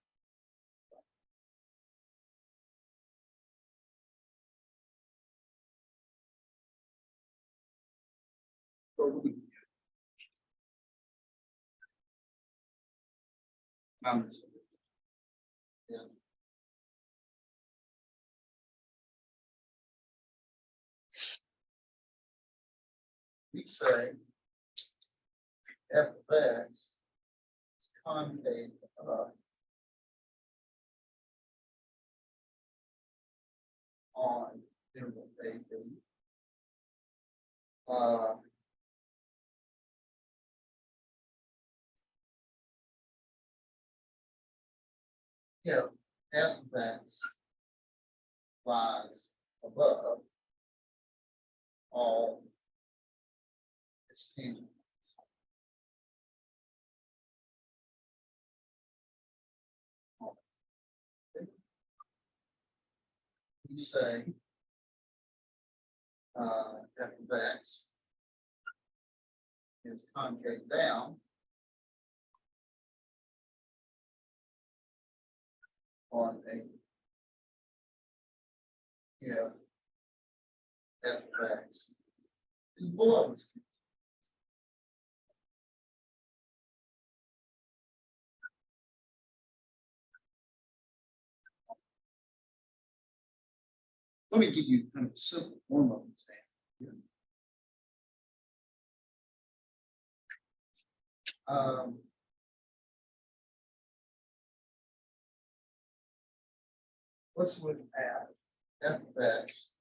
Yeah. We say f of x is concave up on interval a b. Yeah, f of x lies above all its tangents. We say f of x is concave down on a if f of x is below its. Let me give you kind of a simple form of example. Let's look at f of x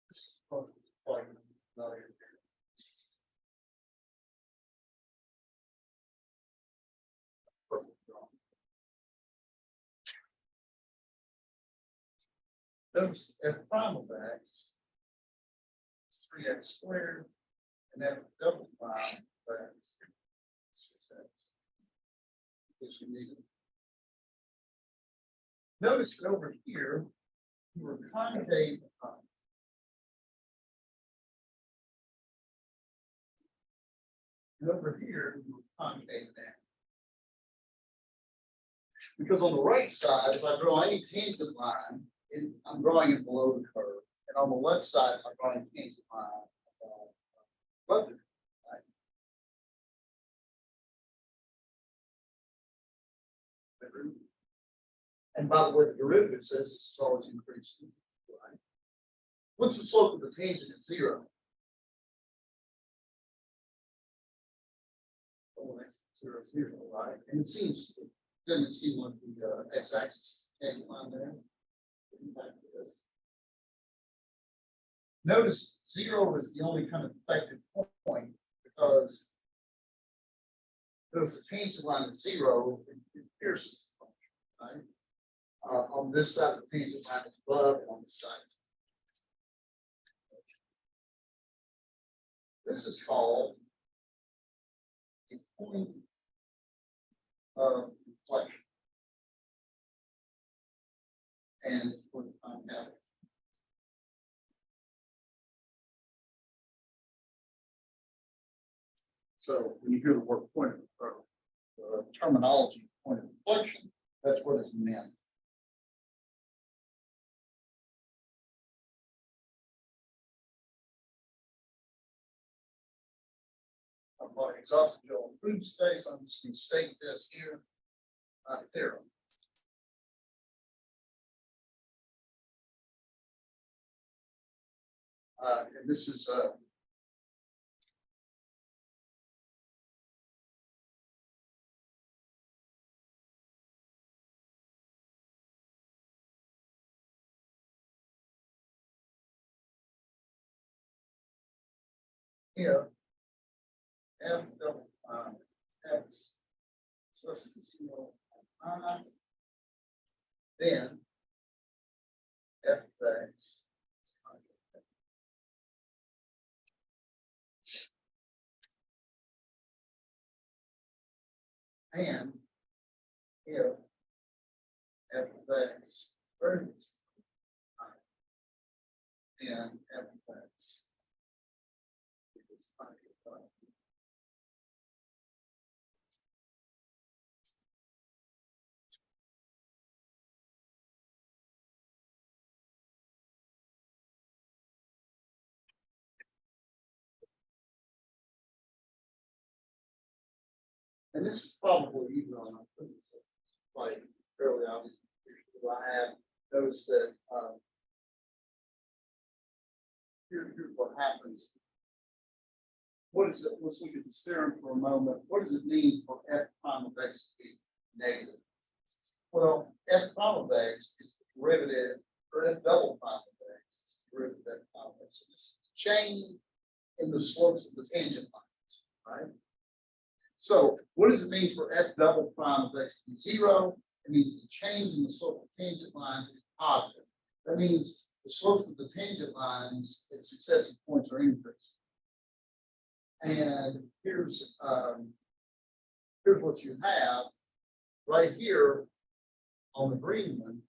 this is quite familiar. Notice f prime of x is 3x squared, and f double prime of x is 6x. Which we need. Notice that over here, we were concave up. And over here, we were concave down. Because on the right side, if I draw any tangent line, I'm drawing it below the curve. And on the left side, I'm drawing a tangent line above the curve. Right? And by the way, the derivative says it's always increasing. Right? What's the slope of the tangent at 0? Oh, that's 0, 0, right? And it seems, doesn't it seem like the x-axis is the tangent line there? Notice 0 is the only kind of effective point because there's a tangent line at 0, it pierces the function, right? On this side, the tangent line is above, and on this side. This is called a point of inflection. And it's for the concavity. So when you hear the word point of the terminology point of inflection, that's what is meant. I'm going to exhaustive general improved space. I'm just going to state this here. Theorem. And this is here f double x. So this is 0, then f of x. And if f of x varies, then f of x is finite. And this is probably even on like fairly obvious. I have noticed that here's what happens. What is it? Let's look at this theorem for a moment. What does it mean for f prime of x to be negative? Well, f prime of x is the derivative, or f double prime of x is the derivative of f prime of x. So this is the change in the slopes of the tangent lines, right? So what does it mean for f double prime of x to be 0? It means the change in the slope of tangent lines is positive. That means the slopes of the tangent lines at successive points are increasing. And here's what you have right here on the green one.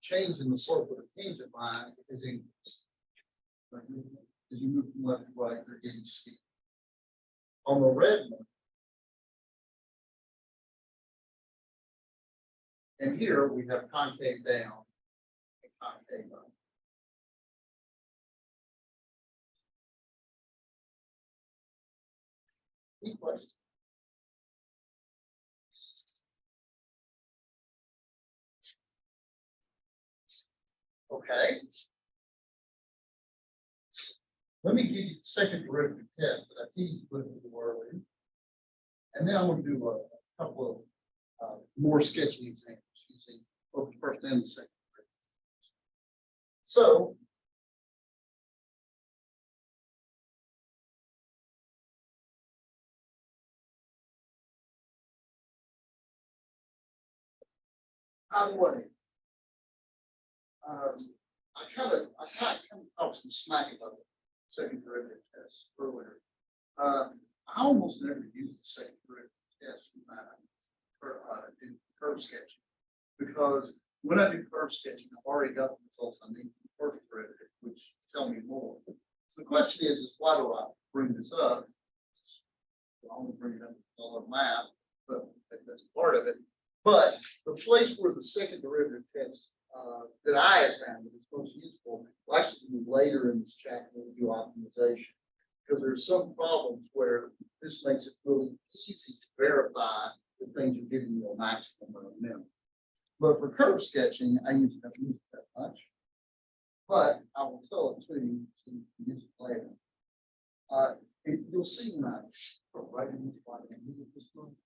Change in the slope of the tangent line is increasing. Right? As you move from left to right, they're getting steep. On the red one, and here we have concave down and concave up. Any questions? Okay. Let me give you the second derivative test that I teased with you earlier. And then I'm going to do a couple of more sketchy examples using both the first and the second derivative. So by the way, I kind of talked some smack about the second derivative test earlier. I almost never use the second derivative test when I do curve sketching, because when I do curve sketching, I've already got the results I need from the first derivative, which tell me more. So the question is why do I bring this up? I only bring it up with all of math, but that's part of it. But the place where the second derivative test that I have found that is most useful will actually be later in this chapter when we do optimization. Because there's some problems where this makes it really easy to verify that things are giving you a maximum or a minimum. But for curve sketching, I usually don't use it that much. But I will tell it to you so you can use it later. You'll see when I write in this slide, I use it this one.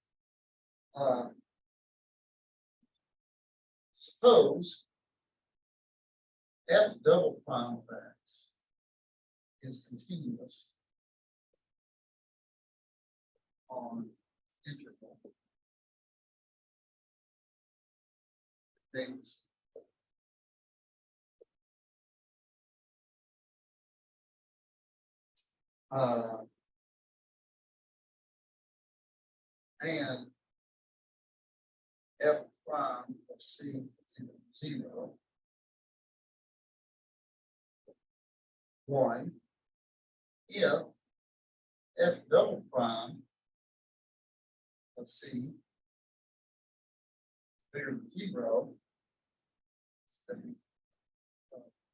Suppose f double prime of x is continuous on integral things. And f prime of c is equal to 0. 1 if f double prime of c is bigger than 0,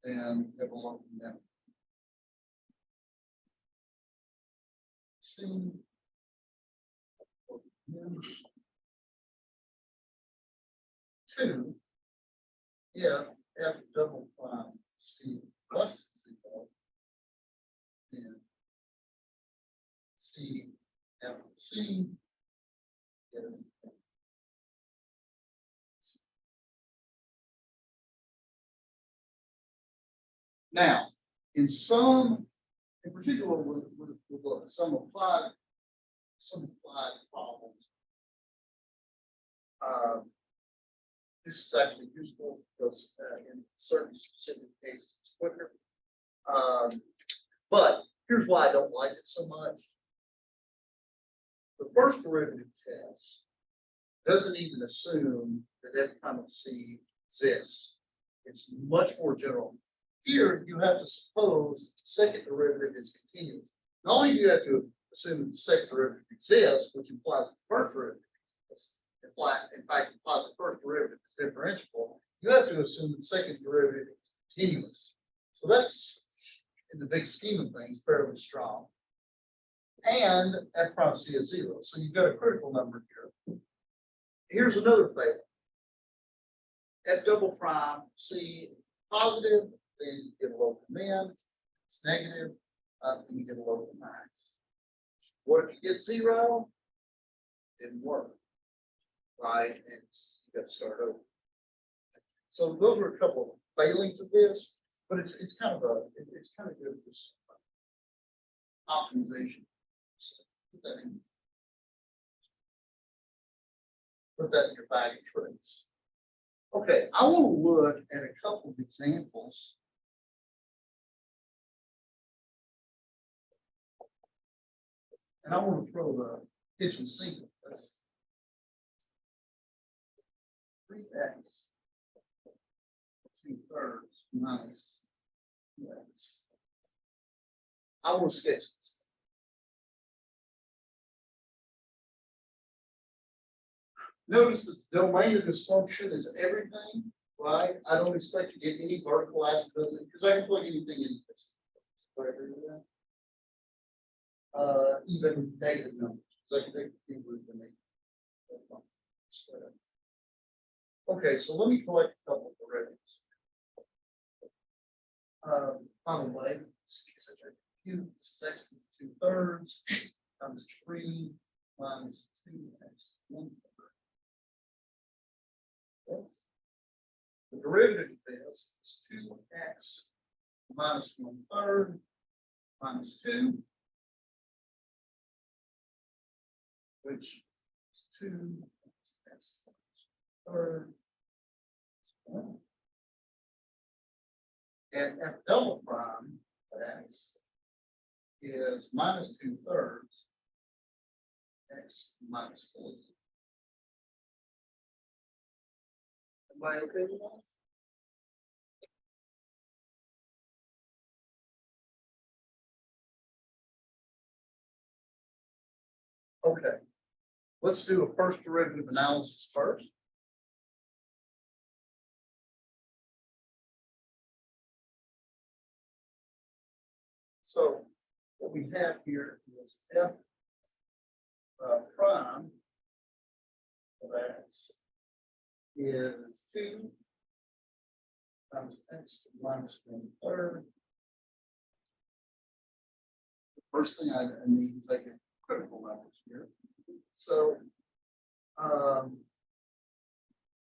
then it will open down. C two if f double prime c plus 0, then C f of c is now in particular with some applied problems. This is actually useful because in certain specific cases it's quicker. But here's why I don't like it so much. The first derivative test doesn't even assume that f prime of c exists. It's much more general. Here, you have to suppose the second derivative is continuous. Not only do you have to assume that the second derivative exists, which implies the first derivative exists, in fact, implies the first derivative is differentiable, you have to assume the second derivative is continuous. So that's, in the big scheme of things, fairly strong. And f prime c is 0. So you've got a critical number here. Here's another failure. F double prime c positive, then you get a local min. It's negative, then you get a local max. What if you get 0? Didn't work, right? And you got to start over. So those are a couple of failings of this, but it's kind of good for optimization. So put that in your bag of tricks. Okay, I want to look at a couple of examples. And I want to throw the kitchen sink at this. 3x 2/3 minus 2x. I want to sketch this. Notice the domain of this function is everything, right? I don't expect to get any vertical asymptotic because I can plug anything in this. Even negative numbers. So I can take the root of negative. Okay, so let me collect a couple of derivatives. By the way, such a cube, this is x to the 2/3 times 3 minus 2x 1/3. Yes. The derivative of this is 2x minus 1/3 minus 2, which is 2x 1/3. And f double prime of x is minus 2/3 x minus 4. Everybody okay with that? Okay, let's do a first derivative analysis first. So what we have here is f prime of x is 2 times x to the minus 1/3. The first thing I need is like a critical numbers here. So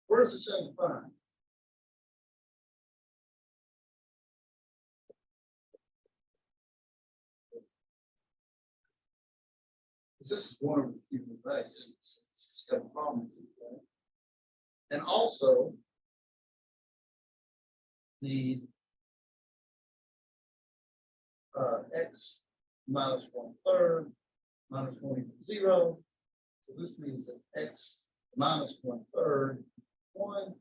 where's the 7 prime? This is one of the people basics. It's got problems with that. And also the x minus 1/3 minus 1 equals 0. So this means that x minus 1/3 1.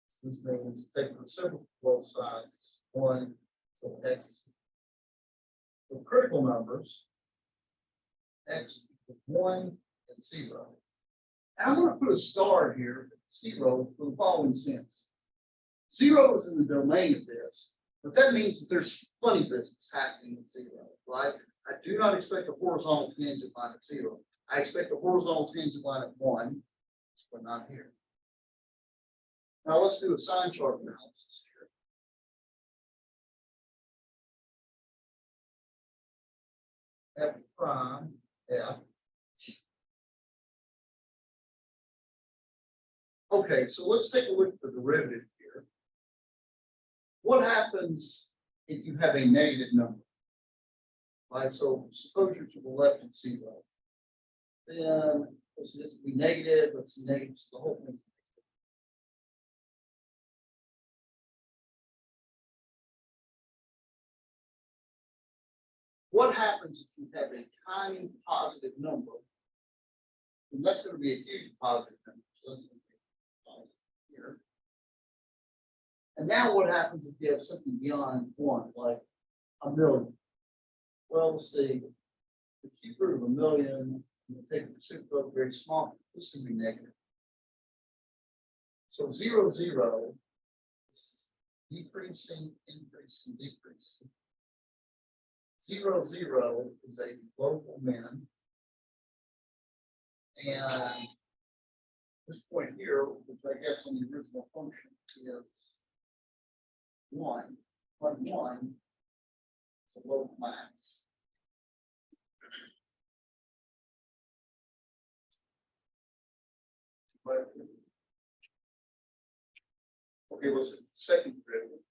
So this means take the reciprocal both sides 1. So x is the critical numbers x equals 1 and 0. And I'm going to put a star here, 0, for the following sense. 0 is in the domain of this, but that means that there's funny business happening at 0, right? I do not expect a horizontal tangent line at 0. I expect a horizontal tangent line at 1, but not here. Now let's do a sign chart analysis here. F prime F. Okay, so let's take a look at the derivative here. What happens if you have a negative number? Right, so suppose you're to the left of 0. Then this will be negative, let's see negative, so the whole thing. What happens if you have a tiny positive number? And that's going to be a huge positive number. So that's going to be positive here. And now what happens if you have something beyond 1, like 1,000,000? Well, let's see. The cube root of 1,000,000, you take the reciprocal very small, this can be negative. So 0, 0 is decreasing, increasing, decreasing. 0, 0 is a local min. And this point here, which I guess on the original function is 1, 1, 1, is a local max. Okay, what's the second derivative?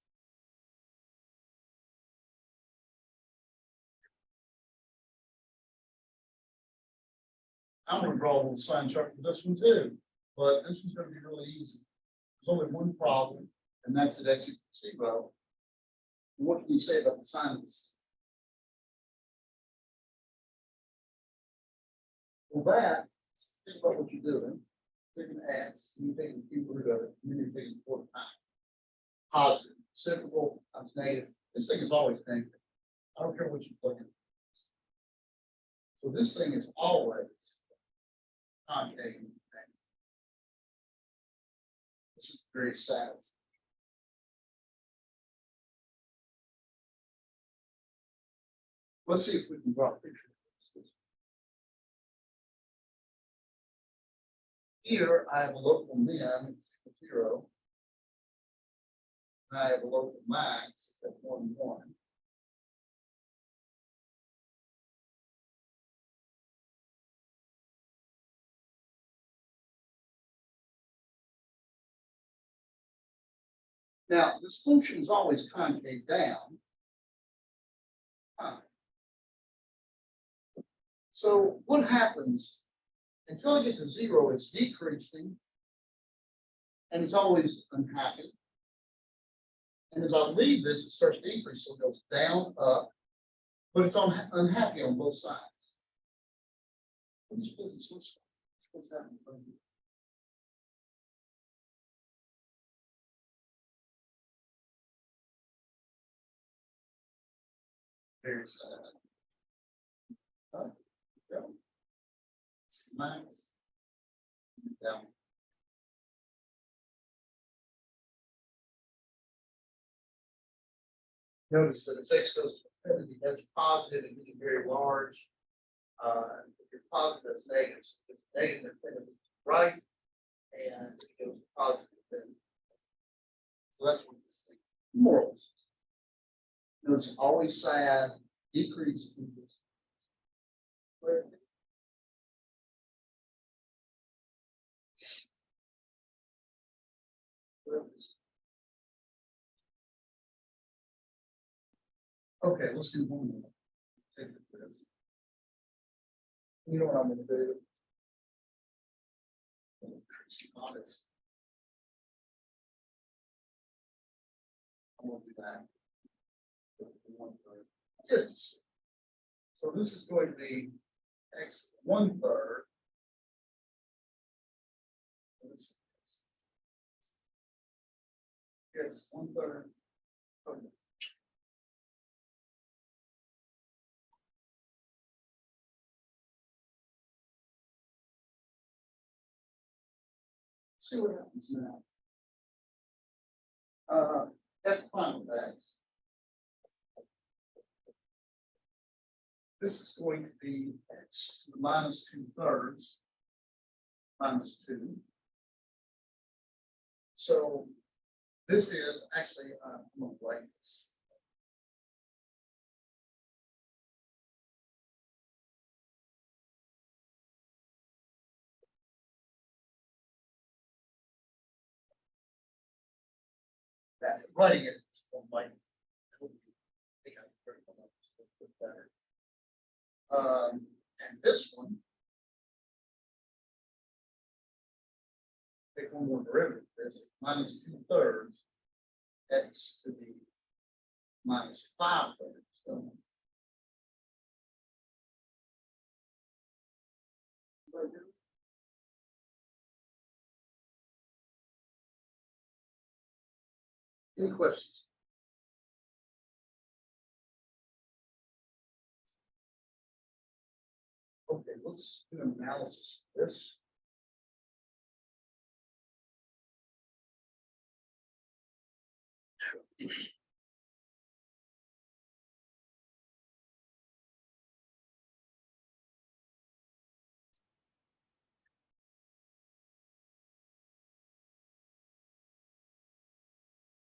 I'm going to draw a little sign chart for this one too, but this one's going to be really easy. There's only one problem, and that's at x equals 0. What can you say about the sign of this? Well, that, think about what you're doing. Taking x, and you're taking the cube root of it, and then you're taking 4 times. Positive, reciprocal times negative. This thing is always negative. I don't care what you plug in. So this thing is always concave. This is very sad. Let's see if we can draw a picture of this. Here I have a local min, it's 0. and I have a local max at 1, 1. Now, this function is always concave down. So what happens until I get to 0, it's decreasing and it's always unhappy. And as I leave this, it starts to increase. So it goes down, up, but it's unhappy on both sides. What are you supposed to switch? What's happening? Very sad. Oh, go. Minus. Down. Notice that its x goes to infinity, that's positive and getting very large. If you're positive, that's negative. So if it's negative, infinity is right, and it goes positive. Infinity. So that's what this thing. Morals. Notice always sad, decrease, increase. Okay, let's do one more. Take this. You know what I'm gonna do? Honest. I'm gonna do that. Just so this is going to be x 1/3. Yes, 1/3. Okay. See what happens now. That's fine with x. This is going to be x to the minus 2/3 minus 2. So this is actually, I'm going to write this. Writing it like better. And this one, take one more derivative. This minus 2/3 x to the minus 5/3. So, any questions? Okay, let's do an analysis of this.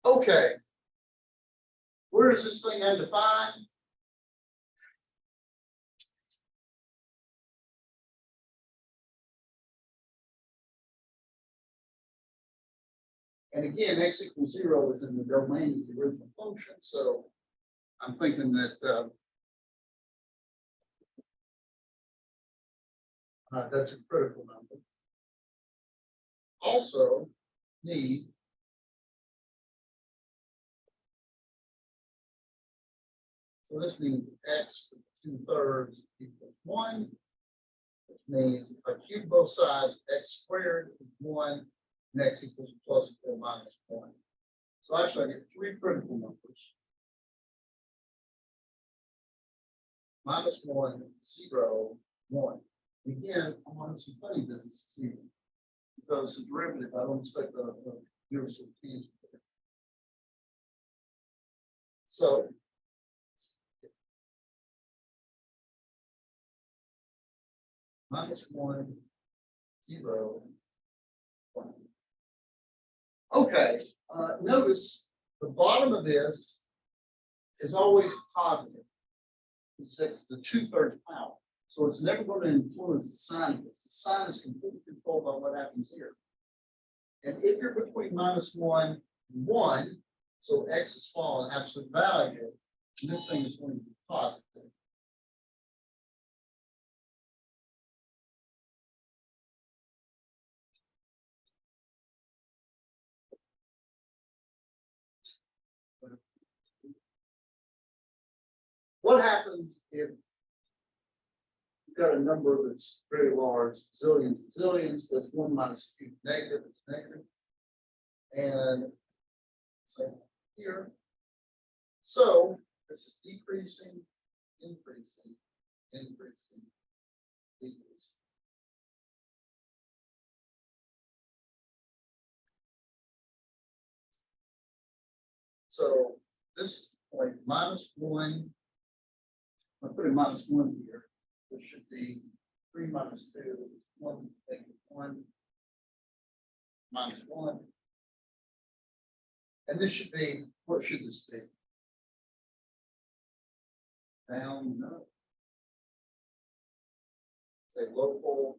Okay. Where is this thing undefined? And again, x equals 0 is in the domain of the original function. So I'm thinking that that's a critical number. Also need so this means x to the 2/3 equals 1, which means if I cube both sides, x squared is 1, and x equals +4 minus 1. So actually I get 3 critical numbers. -1, 0, 1. Again, I'm on some funny business here. Because the derivative, I don't expect a 0 to change. So -1, 0, 1. Okay, notice the bottom of this is always positive. It's the 2/3 power. So it's never going to influence the sign of this. The sign is completely controlled by what happens here. And if you're between -1 and 1, so x is small in absolute value, and this thing is going to be positive. What happens if you've got a number that's very large, zillions and zillions, that's 1 minus q negative, it's negative. And say here. So this is decreasing, increasing, increasing, decreasing. So this like -1. I'm putting -1 here. This should be 3 minus 2, 1, negative 1, -1. And this should be, what should this be? Down, no. Say local.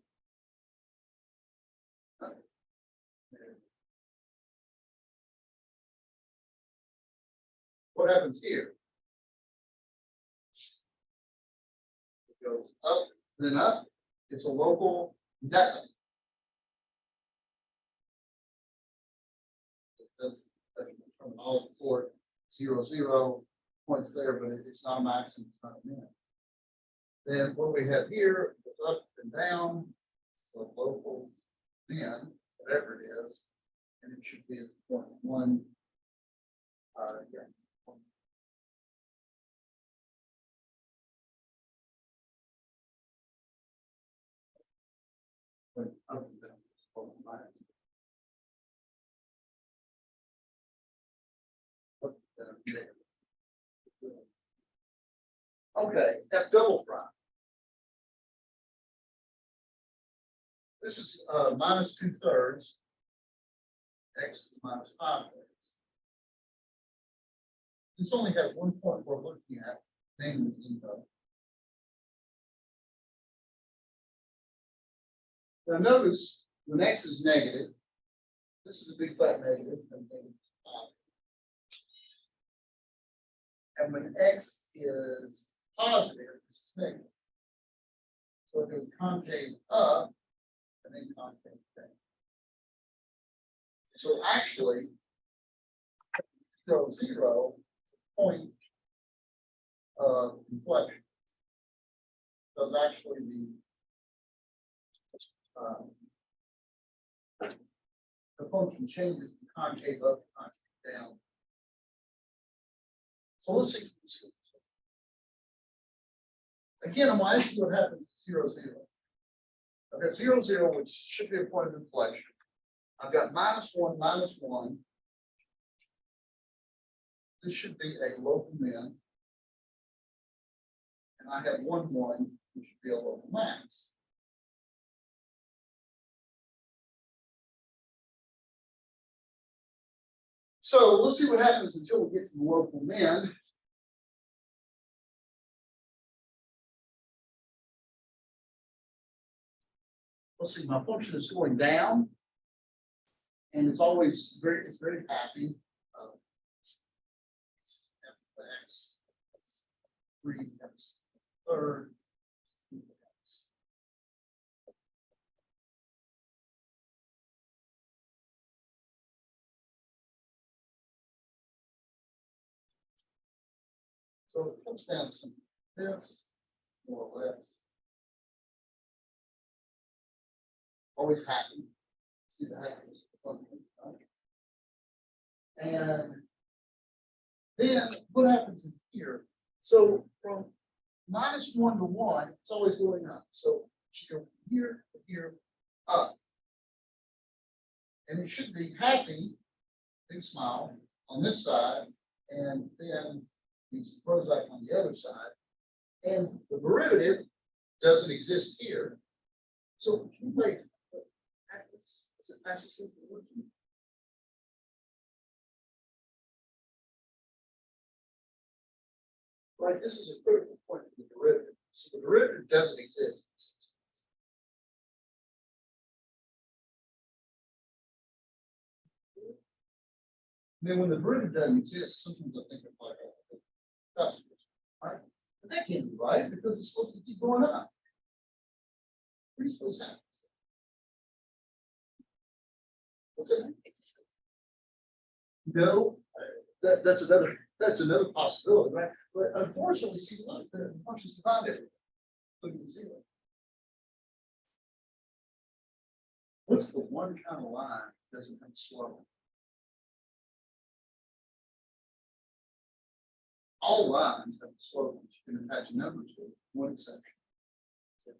What happens here? It goes up, then up. It's a local nothing. That's terminology for 0, 0 points there, but it's not a maximum, it's not a min. Then what we have here is up and down, so local min, whatever it is, and it should be at 0.1. Yeah. But up and down, it's 0.5. Okay, F double prime. This is -2/3. X -5. This only has one point we're looking at, namely zero. Now notice when X is negative, this is a big fat negative, and -5. And when X is positive, this is negative. So it goes concave up and then concave down. So actually, 0, 0, point of inflection. Because actually the function changes from concave up to concave down. So let's see. Again, I'm going to ask you what happens at 0, 0. I've got 0, 0, which should be a point of inflection. I've got -1, -1. This should be a local min. And I have 1, 1, which should be a local max. So let's see what happens until we get to the local min. Let's see, my function is going down. And it's always very happy. X, 3, X, third. So it comes down to this, more or less. Always happy. See the happiness of the function, right? And then what happens in here? So from -1 to 1, it's always going up. So it should go from here to here, up. And it should be happy, big smile on this side, and then these Prozac on the other side. And the derivative doesn't exist here. So can you wait? Is it necessary? right? This is a critical point for the derivative. So the derivative doesn't exist. And then when the derivative doesn't exist, sometimes I think of like customers, right? But that can't be right because it's supposed to keep going up. What are you supposed to have? What's that? No, that's another possibility, right? But unfortunately, see, look, the functions divide everything. Look at 0. What's the one kind of line that doesn't have a slope? All lines have a slope that you can attach a number to, one exception. That's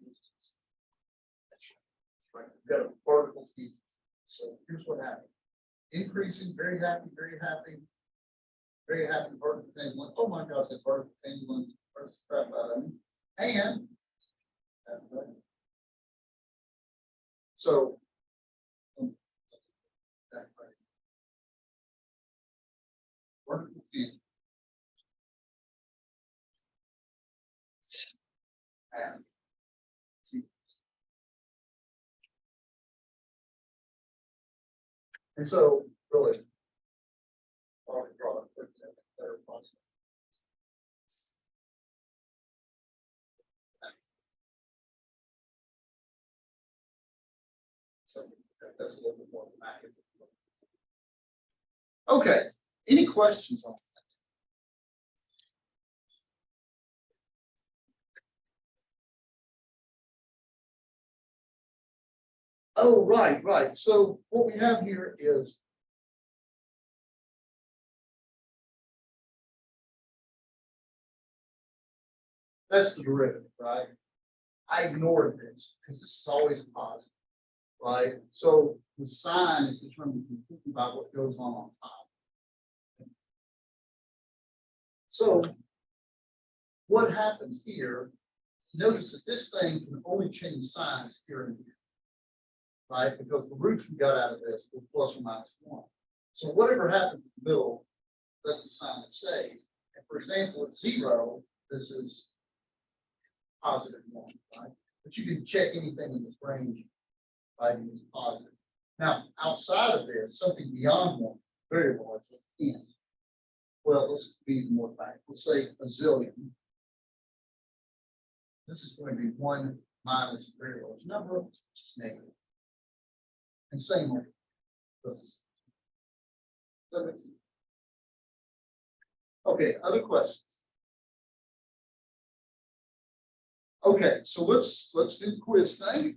right. We've got a vertical speed. So here's what happened. Increasing, very happy, very happy. Very happy vertical pendulum. Oh my gosh, that vertical pendulum first crap out of me. And so that way. Vertical pendulum. And see. And so really our product better possible. So that's a little bit more dramatic. Okay, any questions on that? Oh, right, right. So what we have here is that's the derivative, right? I ignored this because this is always positive, right? So the sign is determined completely by what goes on top. So what happens here, notice that this thing can only change signs here and here, right? Because the roots we got out of this were plus or minus 1. So whatever happens in the middle, that's the sign that stays. And for example, at 0, this is positive 1, right? But you can check anything in this range by using positive. Now, outside of this, something beyond 1 variable, like 10. Well, let's be more back. Let's say a zillion. This is going to be 1 minus variable number, which is negative. And same way. Okay, other questions? Okay, so let's do the quiz thing.